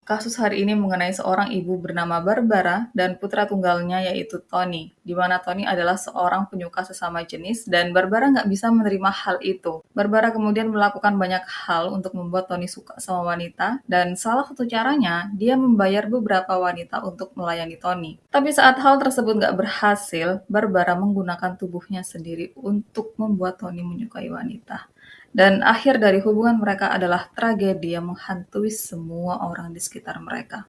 Kasus hari ini mengenai seorang ibu bernama Barbara dan putra tunggalnya yaitu Tony, di mana Tony adalah seorang penyuka sesama jenis dan Barbara nggak bisa menerima hal itu. Barbara kemudian melakukan banyak hal untuk membuat Tony suka sama wanita dan salah satu caranya dia membayar beberapa wanita untuk melayani Tony. Tapi saat hal tersebut nggak berhasil, Barbara menggunakan tubuhnya sendiri untuk membuat Tony menyukai wanita. Dan akhir dari hubungan mereka adalah tragedi yang menghantui semua orang di sekitar mereka.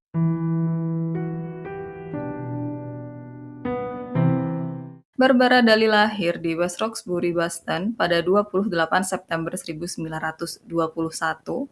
Barbara Daly lahir di West Roxbury, Boston pada 28 September 1921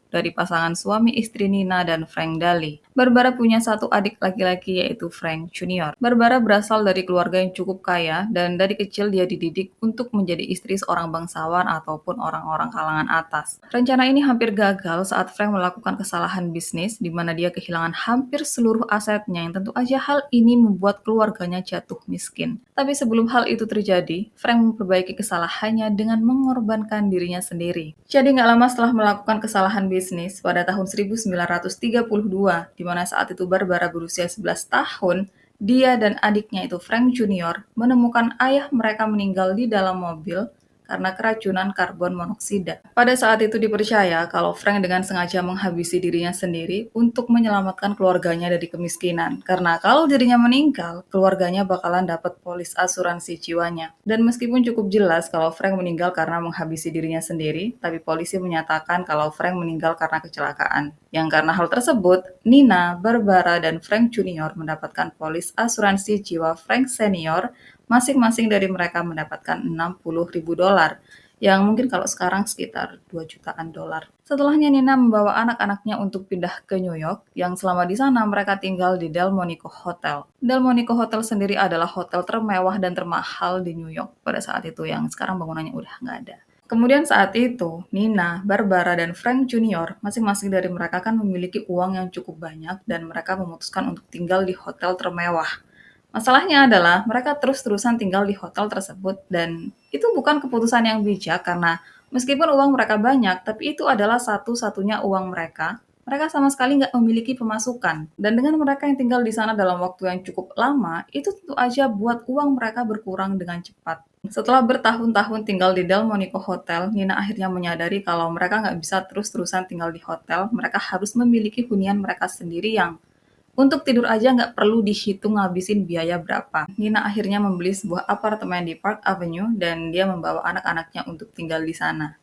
dari pasangan suami istri Nina dan Frank Daly. Barbara punya satu adik laki-laki yaitu Frank Junior. Barbara berasal dari keluarga yang cukup kaya dan dari kecil dia dididik untuk menjadi istri seorang bangsawan ataupun orang-orang kalangan atas. Rencana ini hampir gagal saat Frank melakukan kesalahan bisnis di mana dia kehilangan hampir seluruh asetnya yang tentu aja hal ini membuat keluarganya jatuh miskin. Tapi sebelum hal itu terjadi, Frank memperbaiki kesalahannya dengan mengorbankan dirinya sendiri. Jadi nggak lama setelah melakukan kesalahan bisnis, pada tahun 1932, di mana saat itu Barbara berusia 11 tahun, dia dan adiknya itu Frank Junior menemukan ayah mereka meninggal di dalam mobil karena keracunan karbon monoksida. Pada saat itu dipercaya kalau Frank dengan sengaja menghabisi dirinya sendiri untuk menyelamatkan keluarganya dari kemiskinan. Karena kalau dirinya meninggal, keluarganya bakalan dapat polis asuransi jiwanya. Dan meskipun cukup jelas kalau Frank meninggal karena menghabisi dirinya sendiri, tapi polisi menyatakan kalau Frank meninggal karena kecelakaan. Yang karena hal tersebut, Nina, Barbara, dan Frank Junior mendapatkan polis asuransi jiwa Frank Senior. Masing-masing dari mereka mendapatkan $60.000, yang mungkin kalau sekarang sekitar 2 jutaan dolar. Setelahnya Nina membawa anak-anaknya untuk pindah ke New York, yang selama di sana mereka tinggal di Delmonico Hotel. Delmonico Hotel sendiri adalah hotel termewah dan termahal di New York pada saat itu, yang sekarang bangunannya udah nggak ada. Kemudian saat itu, Nina, Barbara, dan Frank Junior, masing-masing dari mereka kan memiliki uang yang cukup banyak dan mereka memutuskan untuk tinggal di hotel termewah. Masalahnya adalah mereka terus-terusan tinggal di hotel tersebut dan itu bukan keputusan yang bijak karena meskipun uang mereka banyak, tapi itu adalah satu-satunya uang mereka. Mereka sama sekali nggak memiliki pemasukan. Dan dengan mereka yang tinggal di sana dalam waktu yang cukup lama, itu tentu aja buat uang mereka berkurang dengan cepat. Setelah bertahun-tahun tinggal di Delmonico Hotel, Nina akhirnya menyadari kalau mereka nggak bisa terus-terusan tinggal di hotel. Mereka harus memiliki hunian mereka sendiri yang untuk tidur aja nggak perlu dihitung ngabisin biaya berapa. Nina akhirnya membeli sebuah apartemen di Park Avenue dan dia membawa anak-anaknya untuk tinggal di sana.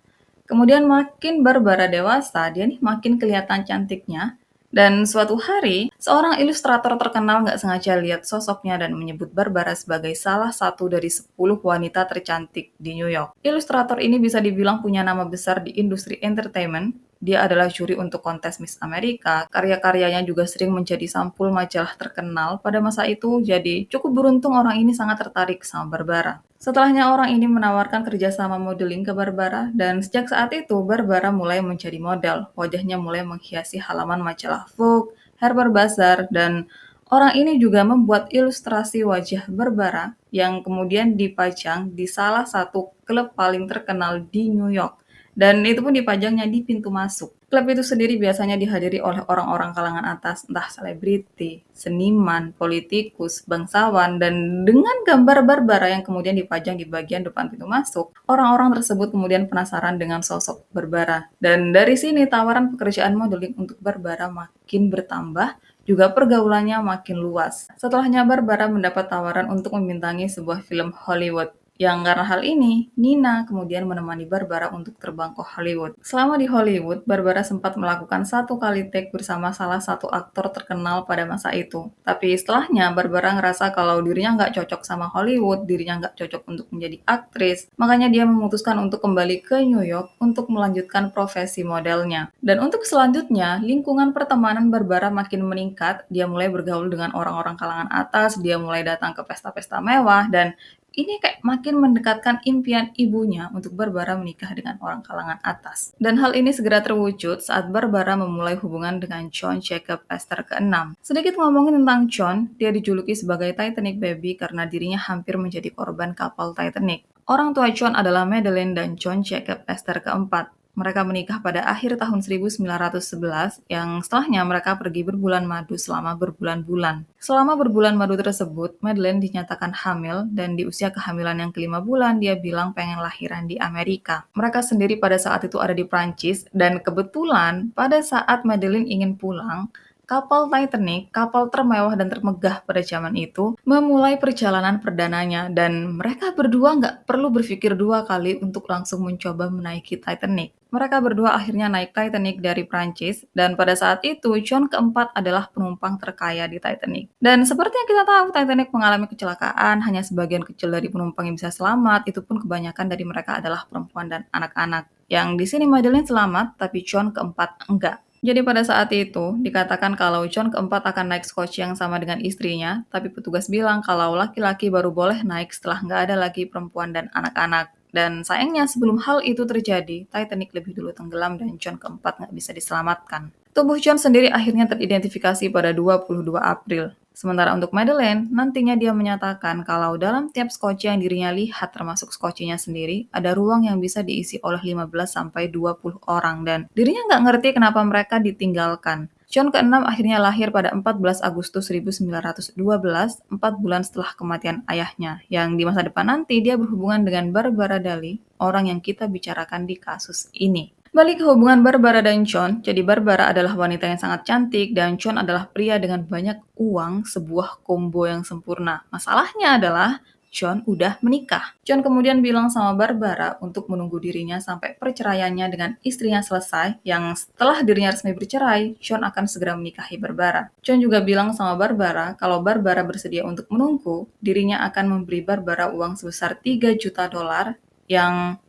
Kemudian makin Barbara dewasa, dia nih makin kelihatan cantiknya. Dan suatu hari, seorang ilustrator terkenal nggak sengaja lihat sosoknya dan menyebut Barbara sebagai salah satu dari 10 wanita tercantik di New York. Ilustrator ini bisa dibilang punya nama besar di industri entertainment. Dia adalah juri untuk kontes Miss Amerika. Karya-karyanya juga sering menjadi sampul majalah terkenal pada masa itu, jadi cukup beruntung orang ini sangat tertarik sama Barbara. Setelahnya orang ini menawarkan kerjasama modeling ke Barbara, dan sejak saat itu Barbara mulai menjadi model. Wajahnya mulai menghiasi halaman majalah Vogue, Harper's Bazaar, dan orang ini juga membuat ilustrasi wajah Barbara yang kemudian dipajang di salah satu klub paling terkenal di New York. Dan itu pun dipajangnya di pintu masuk. Klub itu sendiri biasanya dihadiri oleh orang-orang kalangan atas, entah selebriti, seniman, politikus, bangsawan, dan dengan gambar Barbara yang kemudian dipajang di bagian depan pintu masuk, orang-orang tersebut kemudian penasaran dengan sosok Barbara. Dan dari sini tawaran pekerjaan modeling untuk Barbara makin bertambah, juga pergaulannya makin luas. Setelahnya Barbara mendapat tawaran untuk membintangi sebuah film Hollywood. Yang karena hal ini, Nina kemudian menemani Barbara untuk terbang ke Hollywood. Selama di Hollywood, Barbara sempat melakukan satu kali take bersama salah satu aktor terkenal pada masa itu. Tapi setelahnya, Barbara ngerasa kalau dirinya nggak cocok sama Hollywood, dirinya nggak cocok untuk menjadi aktris. Makanya dia memutuskan untuk kembali ke New York untuk melanjutkan profesi modelnya. Dan untuk selanjutnya, lingkungan pertemanan Barbara makin meningkat. Dia mulai bergaul dengan orang-orang kalangan atas, dia mulai datang ke pesta-pesta mewah, dan ini kayak makin mendekatkan impian ibunya untuk Barbara menikah dengan orang kalangan atas. Dan hal ini segera terwujud saat Barbara memulai hubungan dengan John Jacob Astor ke-6. Sedikit ngomongin tentang John, dia dijuluki sebagai Titanic Baby karena dirinya hampir menjadi korban kapal Titanic. Orang tua John adalah Madeline dan John Jacob Astor ke-4. Mereka menikah pada akhir tahun 1911 yang setelahnya mereka pergi berbulan madu selama berbulan-bulan. Selama berbulan madu tersebut, Madeleine dinyatakan hamil dan di usia kehamilan yang kelima bulan dia bilang pengen lahiran di Amerika. Mereka sendiri pada saat itu ada di Prancis dan kebetulan pada saat Madeleine ingin pulang, kapal Titanic, kapal termewah dan termegah pada zaman itu, memulai perjalanan perdananya dan mereka berdua nggak perlu berpikir dua kali untuk langsung mencoba menaiki Titanic. Mereka berdua akhirnya naik Titanic dari Prancis dan pada saat itu John keempat adalah penumpang terkaya di Titanic. Dan seperti yang kita tahu, Titanic mengalami kecelakaan, hanya sebagian kecil dari penumpang yang bisa selamat, itu pun kebanyakan dari mereka adalah perempuan dan anak-anak. Yang di sini Madeline selamat, tapi John keempat enggak. Jadi pada saat itu, dikatakan kalau John keempat akan naik Scotch yang sama dengan istrinya, tapi petugas bilang kalau laki-laki baru boleh naik setelah nggak ada lagi perempuan dan anak-anak. Dan sayangnya sebelum hal itu terjadi, Titanic lebih dulu tenggelam dan John keempat nggak bisa diselamatkan. Tubuh John sendiri akhirnya teridentifikasi pada 22 April. Sementara untuk Madeleine, nantinya dia menyatakan kalau dalam tiap skoci yang dirinya lihat termasuk skocinya sendiri, ada ruang yang bisa diisi oleh 15-20 orang dan dirinya nggak ngerti kenapa mereka ditinggalkan. John ke-6 akhirnya lahir pada 14 Agustus 1912, 4 bulan setelah kematian ayahnya, yang di masa depan nanti dia berhubungan dengan Barbara Daly, orang yang kita bicarakan di kasus ini. Balik ke hubungan Barbara dan John, jadi Barbara adalah wanita yang sangat cantik dan John adalah pria dengan banyak uang, sebuah combo yang sempurna. Masalahnya adalah John udah menikah. John kemudian bilang sama Barbara untuk menunggu dirinya sampai perceraiannya dengan istrinya selesai, yang setelah dirinya resmi bercerai, John akan segera menikahi Barbara. John juga bilang sama Barbara kalau Barbara bersedia untuk menunggu, dirinya akan memberi Barbara uang sebesar 3 juta dolar yang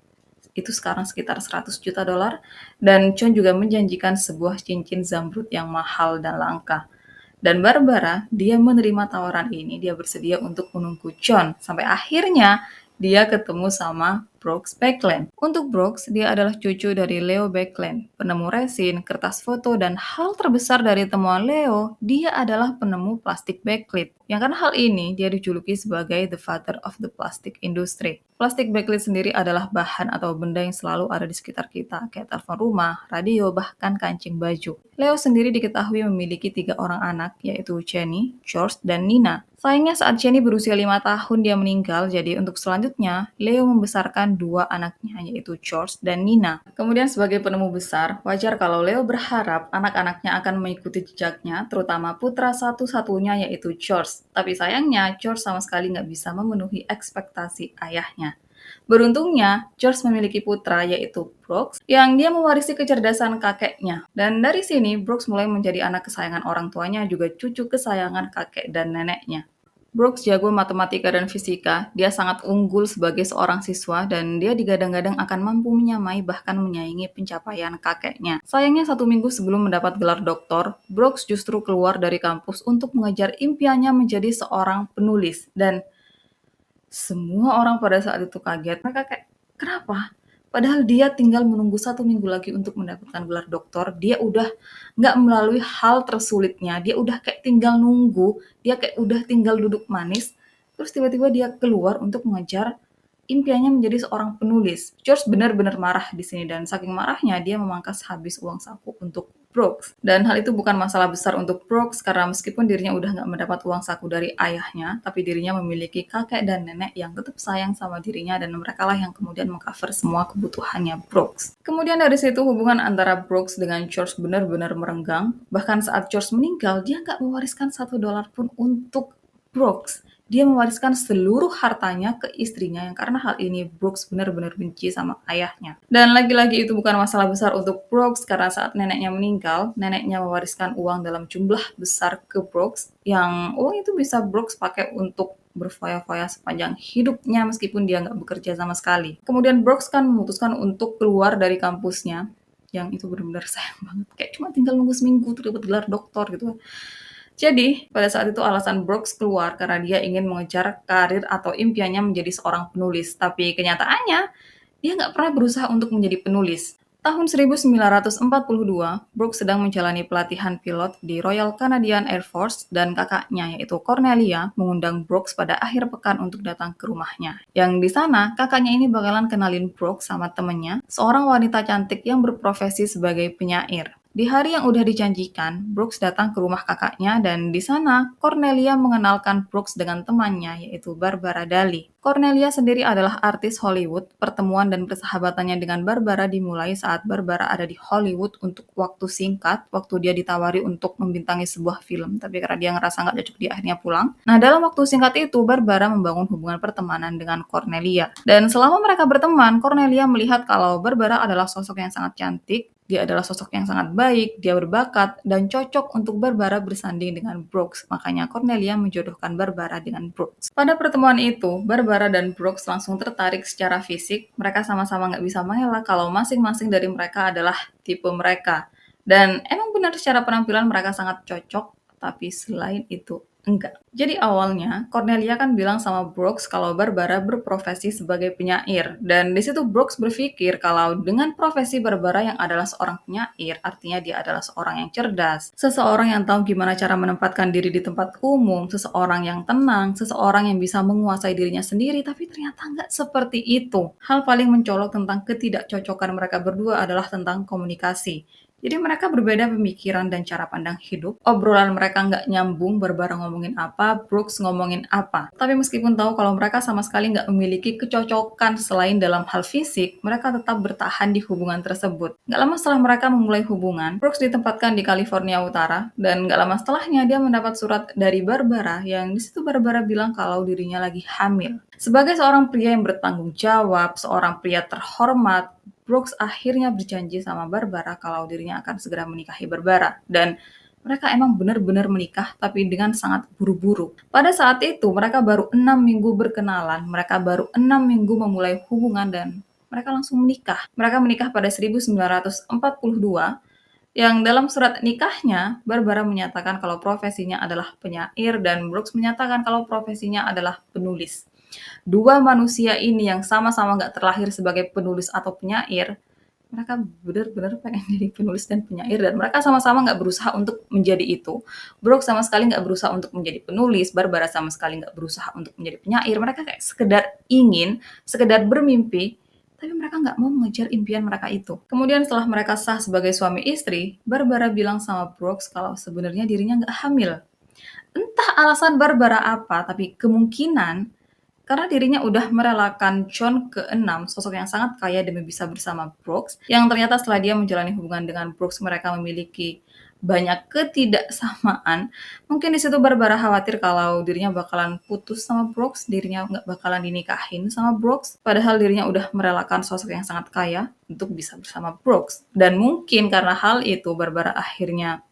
itu sekarang sekitar 100 juta dolar, dan John juga menjanjikan sebuah cincin zamrud yang mahal dan langka. Dan Barbara, dia menerima tawaran ini, dia bersedia untuk menunggu John, sampai akhirnya dia ketemu sama Brooks Beckland. Untuk Brooks, dia adalah cucu dari Leo Beckland, penemu resin, kertas foto, dan hal terbesar dari temuan Leo, dia adalah penemu plastik backlit. Yang karena hal ini, dia dijuluki sebagai the father of the plastic industry. Plastik backlit sendiri adalah bahan atau benda yang selalu ada di sekitar kita, kayak telepon rumah, radio, bahkan kancing baju. Leo sendiri diketahui memiliki 3 orang anak, yaitu Jenny, George, dan Nina. Sayangnya saat Jenny berusia 5 tahun dia meninggal, jadi untuk selanjutnya, Leo membesarkan 2 anaknya, yaitu George dan Nina. Kemudian sebagai penemu besar, wajar kalau Leo berharap anak-anaknya akan mengikuti jejaknya, terutama putra satu-satunya yaitu George. Tapi sayangnya, George sama sekali nggak bisa memenuhi ekspektasi ayahnya. Beruntungnya, George memiliki putra yaitu Brooks yang dia mewarisi kecerdasan kakeknya. Dan dari sini, Brooks mulai menjadi anak kesayangan orang tuanya juga cucu kesayangan kakek dan neneknya. Brooks jago matematika dan fisika, dia sangat unggul sebagai seorang siswa dan dia digadang-gadang akan mampu menyamai bahkan menyaingi pencapaian kakeknya. Sayangnya 1 minggu sebelum mendapat gelar doktor, Brooks justru keluar dari kampus untuk mengejar impiannya menjadi seorang penulis. Dan semua orang pada saat itu kaget. Mereka kayak, kenapa? Padahal dia tinggal menunggu 1 minggu lagi untuk mendapatkan gelar doktor. Dia udah nggak melalui hal tersulitnya. Dia udah kayak tinggal nunggu. Dia kayak udah tinggal duduk manis. Terus tiba-tiba dia keluar untuk mengejar impiannya menjadi seorang penulis. George benar-benar marah di sini dan saking marahnya dia memangkas habis uang saku untuk Brooks. Dan hal itu bukan masalah besar untuk Brooks karena meskipun dirinya udah nggak mendapat uang saku dari ayahnya, tapi dirinya memiliki kakek dan nenek yang tetap sayang sama dirinya dan mereka lah yang kemudian mengcover semua kebutuhannya Brooks. Kemudian dari situ hubungan antara Brooks dengan George benar-benar merenggang. Bahkan saat George meninggal, dia nggak mewariskan $1 pun untuk Brooks. Dia mewariskan seluruh hartanya ke istrinya yang karena hal ini Brooks benar-benar benci sama ayahnya. Dan lagi-lagi itu bukan masalah besar untuk Brooks karena saat neneknya meninggal, neneknya mewariskan uang dalam jumlah besar ke Brooks yang uang itu bisa Brooks pakai untuk berfoya-foya sepanjang hidupnya meskipun dia nggak bekerja sama sekali. Kemudian Brooks kan memutuskan untuk keluar dari kampusnya yang itu benar-benar sayang banget. Kayak cuma tinggal nunggu seminggu tuh dapat gelar doktor gitu. Jadi, pada saat itu alasan Brooks keluar karena dia ingin mengejar karir atau impiannya menjadi seorang penulis. Tapi kenyataannya, dia nggak pernah berusaha untuk menjadi penulis. Tahun 1942, Brooks sedang menjalani pelatihan pilot di Royal Canadian Air Force dan kakaknya yaitu Cornelia mengundang Brooks pada akhir pekan untuk datang ke rumahnya. Yang di sana, kakaknya ini bakalan kenalin Brooks sama temennya, seorang wanita cantik yang berprofesi sebagai penyair. Di hari yang udah dijanjikan, Brooks datang ke rumah kakaknya dan di sana Cornelia mengenalkan Brooks dengan temannya yaitu Barbara Daly. Cornelia sendiri adalah artis Hollywood. Pertemuan dan persahabatannya dengan Barbara dimulai saat Barbara ada di Hollywood untuk waktu singkat, waktu dia ditawari untuk membintangi sebuah film, tapi karena dia ngerasa nggak cocok, dia akhirnya pulang. Nah, dalam waktu singkat itu, Barbara membangun hubungan pertemanan dengan Cornelia. Dan selama mereka berteman, Cornelia melihat kalau Barbara adalah sosok yang sangat cantik, dia adalah sosok yang sangat baik, dia berbakat, dan cocok untuk Barbara bersanding dengan Brooks. Makanya Cornelia menjodohkan Barbara dengan Brooks. Pada pertemuan itu, Barbara dan Brooks langsung tertarik secara fisik. Mereka sama-sama nggak bisa mengelak kalau masing-masing dari mereka adalah tipe mereka. Dan emang benar secara penampilan mereka sangat cocok, tapi selain itu enggak. Jadi awalnya Cornelia kan bilang sama Brooks kalau Barbara berprofesi sebagai penyair, dan di situ Brooks berpikir kalau dengan profesi Barbara yang adalah seorang penyair, artinya dia adalah seorang yang cerdas, seseorang yang tahu gimana cara menempatkan diri di tempat umum, seseorang yang tenang, seseorang yang bisa menguasai dirinya sendiri, tapi ternyata nggak seperti itu. Hal paling mencolok tentang ketidakcocokan mereka berdua adalah tentang komunikasi. Jadi mereka berbeda pemikiran dan cara pandang hidup. Obrolan mereka nggak nyambung, Barbara ngomongin apa, Brooks ngomongin apa. Tapi meskipun tahu kalau mereka sama sekali nggak memiliki kecocokan selain dalam hal fisik, mereka tetap bertahan di hubungan tersebut. Nggak lama setelah mereka memulai hubungan, Brooks ditempatkan di California Utara, dan nggak lama setelahnya dia mendapat surat dari Barbara yang di situ Barbara bilang kalau dirinya lagi hamil. Sebagai seorang pria yang bertanggung jawab, seorang pria terhormat, Brooks akhirnya berjanji sama Barbara kalau dirinya akan segera menikahi Barbara. Dan mereka emang benar-benar menikah, tapi dengan sangat buru-buru. Pada saat itu, mereka baru 6 minggu berkenalan, mereka baru 6 minggu memulai hubungan, dan mereka langsung menikah. Mereka menikah pada 1942, yang dalam surat nikahnya, Barbara menyatakan kalau profesinya adalah penyair, dan Brooks menyatakan kalau profesinya adalah penulis. Dua manusia ini yang sama-sama nggak terlahir sebagai penulis atau penyair, mereka benar-benar pengen jadi penulis dan penyair, dan mereka sama-sama nggak berusaha untuk menjadi itu. Brooks sama sekali nggak berusaha untuk menjadi penulis, Barbara sama sekali nggak berusaha untuk menjadi penyair. Mereka kayak sekedar ingin, sekedar bermimpi, tapi mereka nggak mau mengejar impian mereka itu. Kemudian setelah mereka sah sebagai suami istri, Barbara bilang sama Brooks kalau sebenarnya dirinya nggak hamil. Entah alasan Barbara apa, tapi kemungkinan karena dirinya udah merelakan John ke-6, sosok yang sangat kaya demi bisa bersama Brooks, yang ternyata setelah dia menjalani hubungan dengan Brooks, mereka memiliki banyak ketidaksamaan. Mungkin di situ Barbara khawatir kalau dirinya bakalan putus sama Brooks, dirinya nggak bakalan dinikahin sama Brooks, padahal dirinya udah merelakan sosok yang sangat kaya untuk bisa bersama Brooks. Dan mungkin karena hal itu, Barbara akhirnya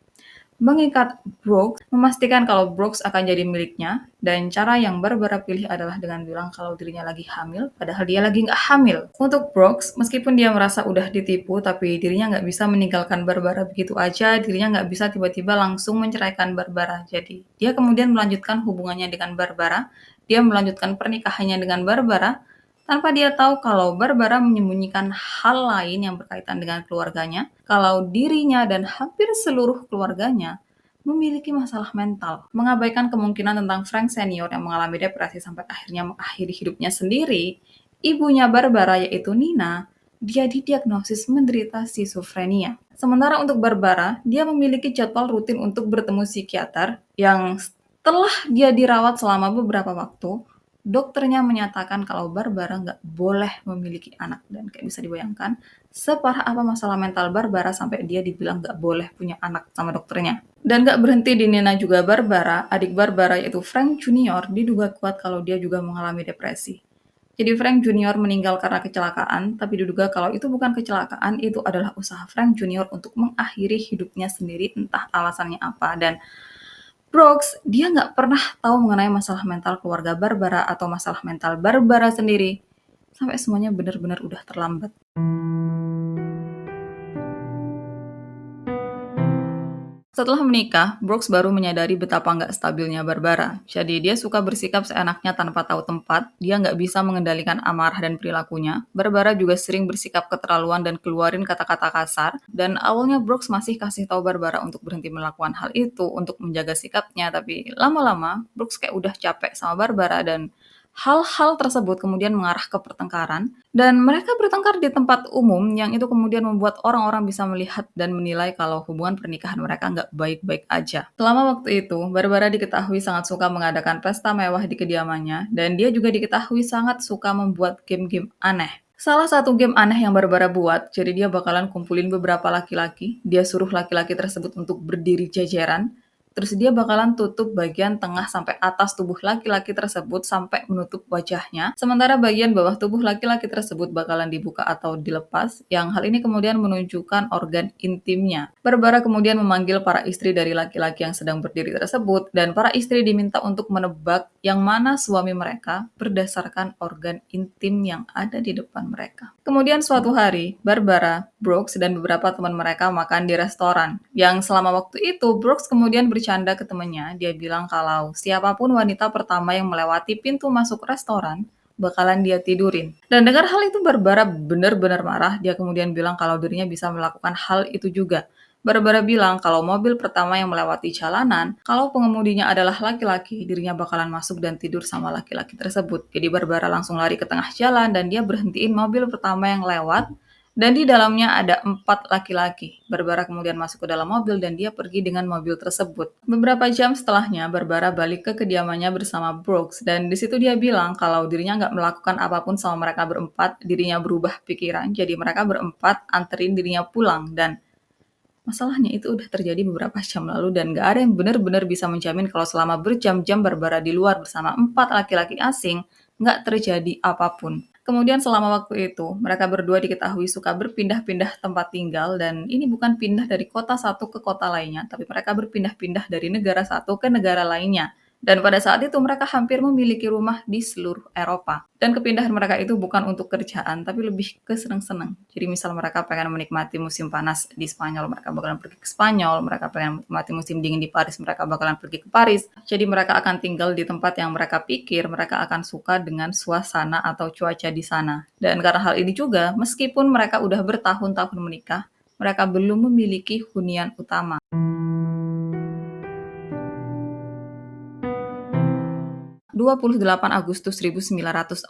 mengikat Brooks, memastikan kalau Brooks akan jadi miliknya, dan cara yang Barbara pilih adalah dengan bilang kalau dirinya lagi hamil, padahal dia lagi nggak hamil. Untuk Brooks, meskipun dia merasa udah ditipu, tapi dirinya nggak bisa meninggalkan Barbara begitu aja, dirinya nggak bisa tiba-tiba langsung menceraikan Barbara. Jadi, dia kemudian melanjutkan hubungannya dengan Barbara, dia melanjutkan pernikahannya dengan Barbara, tanpa dia tahu kalau Barbara menyembunyikan hal lain yang berkaitan dengan keluarganya, kalau dirinya dan hampir seluruh keluarganya memiliki masalah mental, mengabaikan kemungkinan tentang Frank senior yang mengalami depresi sampai akhirnya mengakhiri hidupnya sendiri. Ibunya Barbara yaitu Nina, dia didiagnosis menderita skizofrenia. Sementara untuk Barbara, dia memiliki jadwal rutin untuk bertemu psikiater yang setelah dia dirawat selama beberapa waktu, dokternya menyatakan kalau Barbara nggak boleh memiliki anak, dan kayak bisa dibayangkan separah apa masalah mental Barbara sampai dia dibilang nggak boleh punya anak sama dokternya. Dan nggak berhenti di Nina juga, Barbara, adik Barbara yaitu Frank Junior diduga kuat kalau dia juga mengalami depresi. Jadi Frank Junior meninggal karena kecelakaan, tapi diduga kalau itu bukan kecelakaan, itu adalah usaha Frank Junior untuk mengakhiri hidupnya sendiri, entah alasannya apa. Dan Brooks, dia nggak pernah tahu mengenai masalah mental keluarga Barbara atau masalah mental Barbara sendiri, sampai semuanya benar-benar udah terlambat. Setelah menikah, Brooks baru menyadari betapa nggak stabilnya Barbara. Jadi dia suka bersikap seenaknya tanpa tahu tempat, dia nggak bisa mengendalikan amarah dan perilakunya. Barbara juga sering bersikap keterlaluan dan keluarin kata-kata kasar. Dan awalnya Brooks masih kasih tahu Barbara untuk berhenti melakukan hal itu, untuk menjaga sikapnya. Tapi lama-lama, Brooks kayak udah capek sama Barbara dan hal-hal tersebut kemudian mengarah ke pertengkaran dan mereka bertengkar di tempat umum yang itu kemudian membuat orang-orang bisa melihat dan menilai kalau hubungan pernikahan mereka nggak baik-baik aja. Selama waktu itu, Barbara diketahui sangat suka mengadakan pesta mewah di kediamannya dan dia juga diketahui sangat suka membuat game-game aneh. Salah satu game aneh yang Barbara buat, jadi dia bakalan kumpulin beberapa laki-laki, dia suruh laki-laki tersebut untuk berdiri jajaran, terus dia bakalan tutup bagian tengah sampai atas tubuh laki-laki tersebut sampai menutup wajahnya. Sementara bagian bawah tubuh laki-laki tersebut bakalan dibuka atau dilepas, yang hal ini kemudian menunjukkan organ intimnya. Barbara kemudian memanggil para istri dari laki-laki yang sedang berdiri tersebut, dan para istri diminta untuk menebak yang mana suami mereka berdasarkan organ intim yang ada di depan mereka. Kemudian suatu hari, Barbara, Brooks, dan beberapa teman mereka makan di restoran. Yang selama waktu itu, Brooks kemudian bercanda ke temannya. Dia bilang kalau siapapun wanita pertama yang melewati pintu masuk restoran, bakalan dia tidurin. Dan dengar hal itu, Barbara benar-benar marah. Dia kemudian bilang kalau dirinya bisa melakukan hal itu juga. Barbara bilang kalau mobil pertama yang melewati jalanan, kalau pengemudinya adalah laki-laki, dirinya bakalan masuk dan tidur sama laki-laki tersebut. Jadi Barbara langsung lari ke tengah jalan dan dia berhentiin mobil pertama yang lewat dan di dalamnya ada 4 laki-laki. Barbara kemudian masuk ke dalam mobil dan dia pergi dengan mobil tersebut. Beberapa jam setelahnya, Barbara balik ke kediamannya bersama Brooks dan di situ dia bilang kalau dirinya nggak melakukan apapun sama mereka berempat, dirinya berubah pikiran, jadi mereka berempat anterin dirinya pulang dan masalahnya itu udah terjadi beberapa jam lalu dan gak ada yang benar-benar bisa menjamin kalau selama berjam-jam Barbara di luar bersama 4 laki-laki asing, nggak terjadi apapun. Kemudian selama waktu itu, mereka berdua diketahui suka berpindah-pindah tempat tinggal dan ini bukan pindah dari kota satu ke kota lainnya, tapi mereka berpindah-pindah dari negara satu ke negara lainnya. Dan pada saat itu mereka hampir memiliki rumah di seluruh Eropa. Dan kepindahan mereka itu bukan untuk kerjaan, tapi lebih ke senang-senang. Jadi misal mereka pengen menikmati musim panas di Spanyol, mereka bakalan pergi ke Spanyol. Mereka pengen menikmati musim dingin di Paris, mereka bakalan pergi ke Paris. Jadi mereka akan tinggal di tempat yang mereka pikir mereka akan suka dengan suasana atau cuaca di sana. Dan karena hal ini juga, meskipun mereka udah bertahun-tahun menikah, mereka belum memiliki hunian utama. 28 Agustus 1946,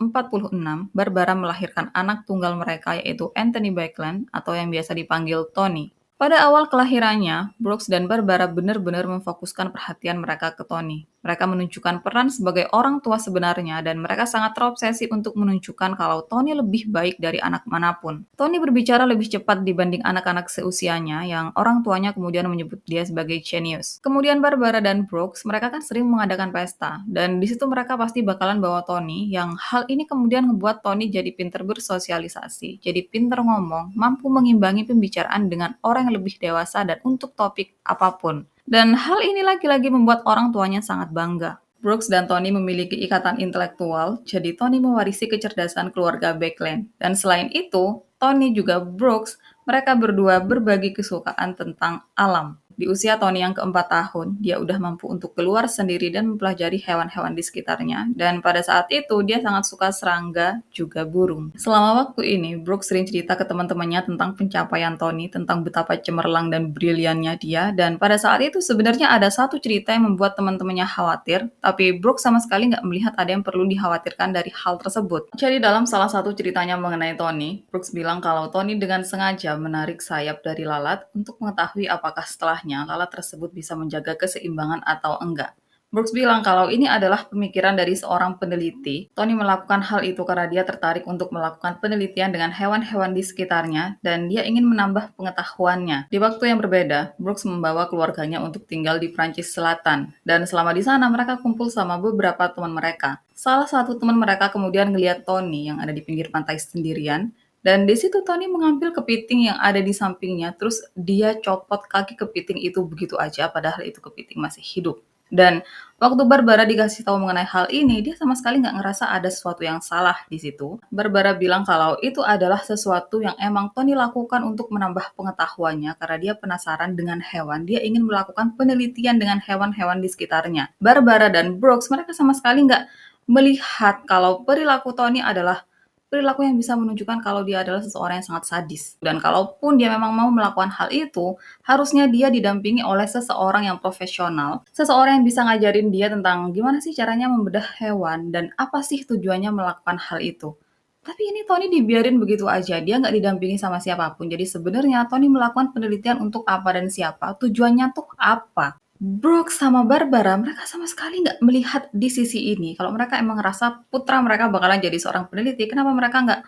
Barbara melahirkan anak tunggal mereka yaitu Anthony Backlund atau yang biasa dipanggil Tony. Pada awal kelahirannya, Brooks dan Barbara benar-benar memfokuskan perhatian mereka ke Tony. Mereka menunjukkan peran sebagai orang tua sebenarnya dan mereka sangat terobsesi untuk menunjukkan kalau Tony lebih baik dari anak manapun. Tony berbicara lebih cepat dibanding anak-anak seusianya yang orang tuanya kemudian menyebut dia sebagai jenius. Kemudian Barbara dan Brooks, mereka kan sering mengadakan pesta dan di situ mereka pasti bakalan bawa Tony yang hal ini kemudian membuat Tony jadi pinter bersosialisasi, jadi pinter ngomong, mampu mengimbangi pembicaraan dengan orang yang lebih dewasa dan untuk topik apapun. Dan hal ini lagi-lagi membuat orang tuanya sangat bangga. Brooks dan Tony memiliki ikatan intelektual, jadi Tony mewarisi kecerdasan keluarga Backlund. Dan selain itu, Tony juga Brooks, mereka berdua berbagi kesukaan tentang alam. Di usia Tony yang keempat tahun, dia udah mampu untuk keluar sendiri dan mempelajari hewan-hewan di sekitarnya. Dan pada saat itu, dia sangat suka serangga, juga burung. Selama waktu ini, Brooks sering cerita ke teman-temannya tentang pencapaian Tony, tentang betapa cemerlang dan briliannya dia. Dan pada saat itu sebenarnya ada satu cerita yang membuat teman-temannya khawatir, tapi Brooks sama sekali nggak melihat ada yang perlu dikhawatirkan dari hal tersebut. Jadi dalam salah satu ceritanya mengenai Tony, Brooks bilang kalau Tony dengan sengaja menarik sayap dari lalat untuk mengetahui apakah setelahnya lalat tersebut bisa menjaga keseimbangan atau enggak. Brooks bilang kalau ini adalah pemikiran dari seorang peneliti. Tony melakukan hal itu karena dia tertarik untuk melakukan penelitian dengan hewan-hewan di sekitarnya dan dia ingin menambah pengetahuannya. Di waktu yang berbeda, Brooks membawa keluarganya untuk tinggal di Prancis Selatan dan selama di sana mereka kumpul sama beberapa teman mereka. Salah satu teman mereka kemudian ngeliat Tony yang ada di pinggir pantai sendirian dan di situ Tony mengambil kepiting yang ada di sampingnya, terus dia copot kaki kepiting itu begitu aja padahal itu kepiting masih hidup. Dan waktu Barbara dikasih tahu mengenai hal ini, dia sama sekali nggak ngerasa ada sesuatu yang salah di situ. Barbara bilang kalau itu adalah sesuatu yang emang Tony lakukan untuk menambah pengetahuannya karena dia penasaran dengan hewan. Dia ingin melakukan penelitian dengan hewan-hewan di sekitarnya. Barbara dan Brooks, mereka sama sekali nggak melihat kalau perilaku Tony adalah perilaku yang bisa menunjukkan kalau dia adalah seseorang yang sangat sadis. Dan kalaupun dia memang mau melakukan hal itu, harusnya dia didampingi oleh seseorang yang profesional, seseorang yang bisa ngajarin dia tentang gimana sih caranya membedah hewan dan apa sih tujuannya melakukan hal itu. Tapi ini Tony dibiarin begitu aja, dia nggak didampingi sama siapapun. Jadi sebenarnya Tony melakukan penelitian untuk apa dan siapa, tujuannya tuh apa. Brooke sama Barbara, mereka sama sekali nggak melihat di sisi ini. Kalau mereka emang ngerasa putra mereka bakalan jadi seorang peneliti, kenapa mereka nggak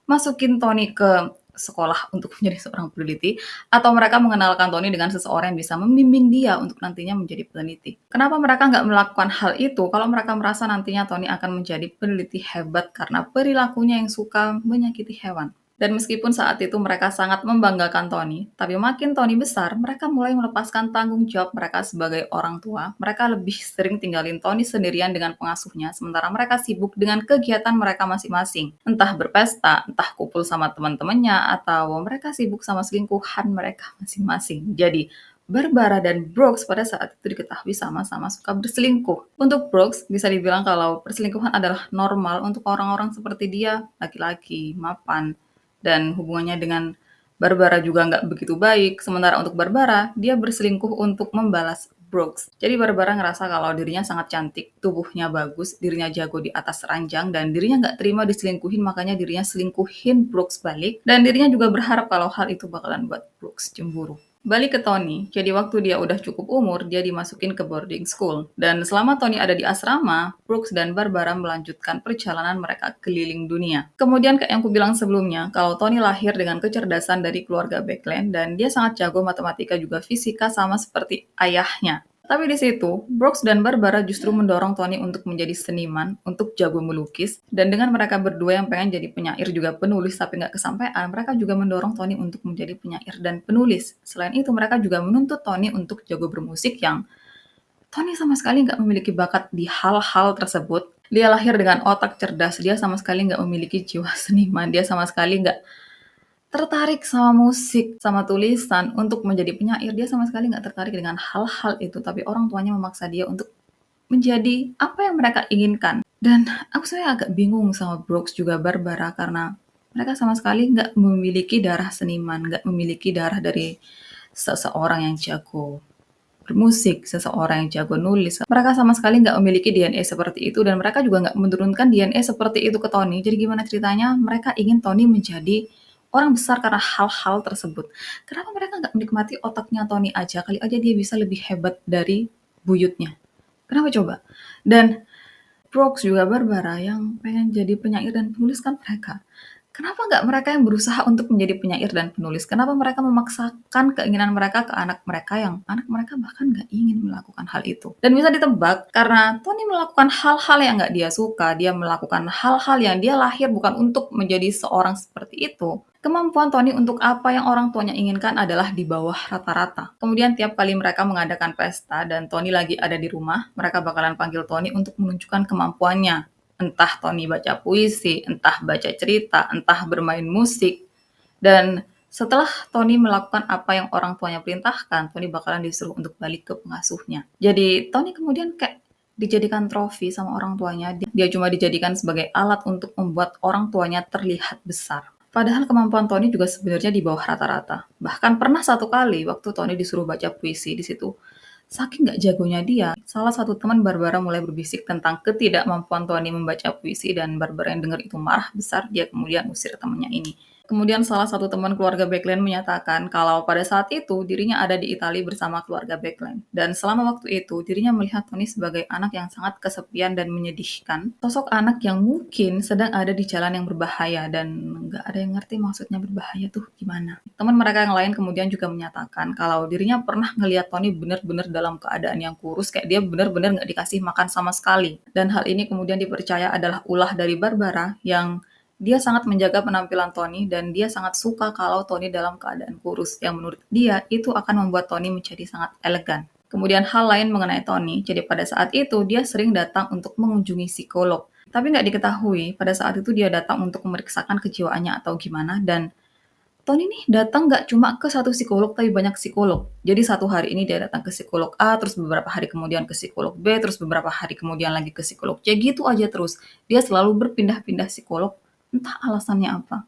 masukin Tony ke sekolah untuk menjadi seorang peneliti, atau mereka mengenalkan Tony dengan seseorang yang bisa membimbing dia untuk nantinya menjadi peneliti. Kenapa mereka nggak melakukan hal itu kalau mereka merasa nantinya Tony akan menjadi peneliti hebat karena perilakunya yang suka menyakiti hewan? Dan meskipun saat itu mereka sangat membanggakan Tony, tapi makin Tony besar, mereka mulai melepaskan tanggung jawab mereka sebagai orang tua. Mereka lebih sering tinggalin Tony sendirian dengan pengasuhnya, sementara mereka sibuk dengan kegiatan mereka masing-masing. Entah berpesta, entah kumpul sama teman-temannya, atau mereka sibuk sama selingkuhan mereka masing-masing. Jadi, Barbara dan Brooks pada saat itu diketahui sama-sama suka berselingkuh. Untuk Brooks, bisa dibilang kalau perselingkuhan adalah normal untuk orang-orang seperti dia, laki-laki, mapan, dan hubungannya dengan Barbara juga nggak begitu baik. Sementara untuk Barbara, dia berselingkuh untuk membalas Brooks. Jadi Barbara ngerasa kalau dirinya sangat cantik, tubuhnya bagus, dirinya jago di atas ranjang, dan dirinya nggak terima diselingkuhin, makanya dirinya selingkuhin Brooks balik. Dan dirinya juga berharap kalau hal itu bakalan buat Brooks cemburu. Balik ke Tony, jadi waktu dia udah cukup umur, dia dimasukin ke boarding school. Dan selama Tony ada di asrama, Brooks dan Barbara melanjutkan perjalanan mereka keliling dunia. Kemudian kayak yang aku bilang sebelumnya, kalau Tony lahir dengan kecerdasan dari keluarga Backland, dan dia sangat jago matematika juga fisika sama seperti ayahnya. Tapi di situ, Brooks dan Barbara justru mendorong Tony untuk menjadi seniman, untuk jago melukis, dan dengan mereka berdua yang pengen jadi penyair juga penulis tapi nggak kesampaian, mereka juga mendorong Tony untuk menjadi penyair dan penulis. Selain itu, mereka juga menuntut Tony untuk jago bermusik yang Tony sama sekali nggak memiliki bakat di hal-hal tersebut. Dia lahir dengan otak cerdas, dia sama sekali nggak memiliki jiwa seniman, dia sama sekali nggak tertarik sama musik, sama tulisan, untuk menjadi penyair, dia sama sekali nggak tertarik dengan hal-hal itu, tapi orang tuanya memaksa dia untuk menjadi apa yang mereka inginkan. Dan aku sebenarnya agak bingung sama Brooks juga Barbara karena mereka sama sekali nggak memiliki darah seniman, nggak memiliki darah dari seseorang yang jago bermusik, seseorang yang jago nulis. Mereka sama sekali nggak memiliki DNA seperti itu dan mereka juga nggak menurunkan DNA seperti itu ke Tony. Jadi gimana ceritanya? Mereka ingin Tony menjadi orang besar karena hal-hal tersebut. Kenapa mereka nggak menikmati otaknya Tony aja? Kali aja dia bisa lebih hebat dari buyutnya. Kenapa coba? Dan Brooks juga Barbara yang pengen jadi penyair dan penulis kan mereka. Kenapa nggak mereka yang berusaha untuk menjadi penyair dan penulis? Kenapa mereka memaksakan keinginan mereka ke anak mereka yang anak mereka bahkan nggak ingin melakukan hal itu? Dan bisa ditebak, karena Tony melakukan hal-hal yang nggak dia suka, dia melakukan hal-hal yang dia lahir bukan untuk menjadi seorang seperti itu. Kemampuan Tony untuk apa yang orang tuanya inginkan adalah di bawah rata-rata. Kemudian tiap kali mereka mengadakan pesta dan Tony lagi ada di rumah, mereka bakalan panggil Tony untuk menunjukkan kemampuannya. Entah Tony baca puisi, entah baca cerita, entah bermain musik. Dan setelah Tony melakukan apa yang orang tuanya perintahkan, Tony bakalan disuruh untuk balik ke pengasuhnya. Jadi Tony kemudian kayak dijadikan trofi sama orang tuanya. Dia cuma dijadikan sebagai alat untuk membuat orang tuanya terlihat besar. Padahal kemampuan Tony juga sebenarnya di bawah rata-rata. Bahkan pernah satu kali waktu Tony disuruh baca puisi di situ, saking nggak jagonya dia, salah satu teman Barbara mulai berbisik tentang ketidakmampuan Tony membaca puisi dan Barbara yang dengar itu marah besar, dia kemudian usir temannya ini. Kemudian salah satu teman keluarga Backland menyatakan kalau pada saat itu dirinya ada di Italia bersama keluarga Backland. Dan selama waktu itu dirinya melihat Tony sebagai anak yang sangat kesepian dan menyedihkan. Sosok anak yang mungkin sedang ada di jalan yang berbahaya dan nggak ada yang ngerti maksudnya berbahaya tuh gimana. Teman mereka yang lain kemudian juga menyatakan kalau dirinya pernah ngelihat Tony benar-benar dalam keadaan yang kurus, kayak dia benar-benar nggak dikasih makan sama sekali. Dan hal ini kemudian dipercaya adalah ulah dari Barbara yang dia sangat menjaga penampilan Tony dan dia sangat suka kalau Tony dalam keadaan kurus, yang menurut dia itu akan membuat Tony menjadi sangat elegan. Kemudian hal lain mengenai Tony, jadi pada saat itu dia sering datang untuk mengunjungi psikolog. Tapi nggak diketahui pada saat itu dia datang untuk memeriksakan kejiwaannya atau gimana, dan Tony nih datang nggak cuma ke satu psikolog, tapi banyak psikolog. Jadi satu hari ini dia datang ke psikolog A, terus beberapa hari kemudian ke psikolog B, terus beberapa hari kemudian lagi ke psikolog C, gitu aja terus. Dia selalu berpindah-pindah psikolog, entah alasannya apa.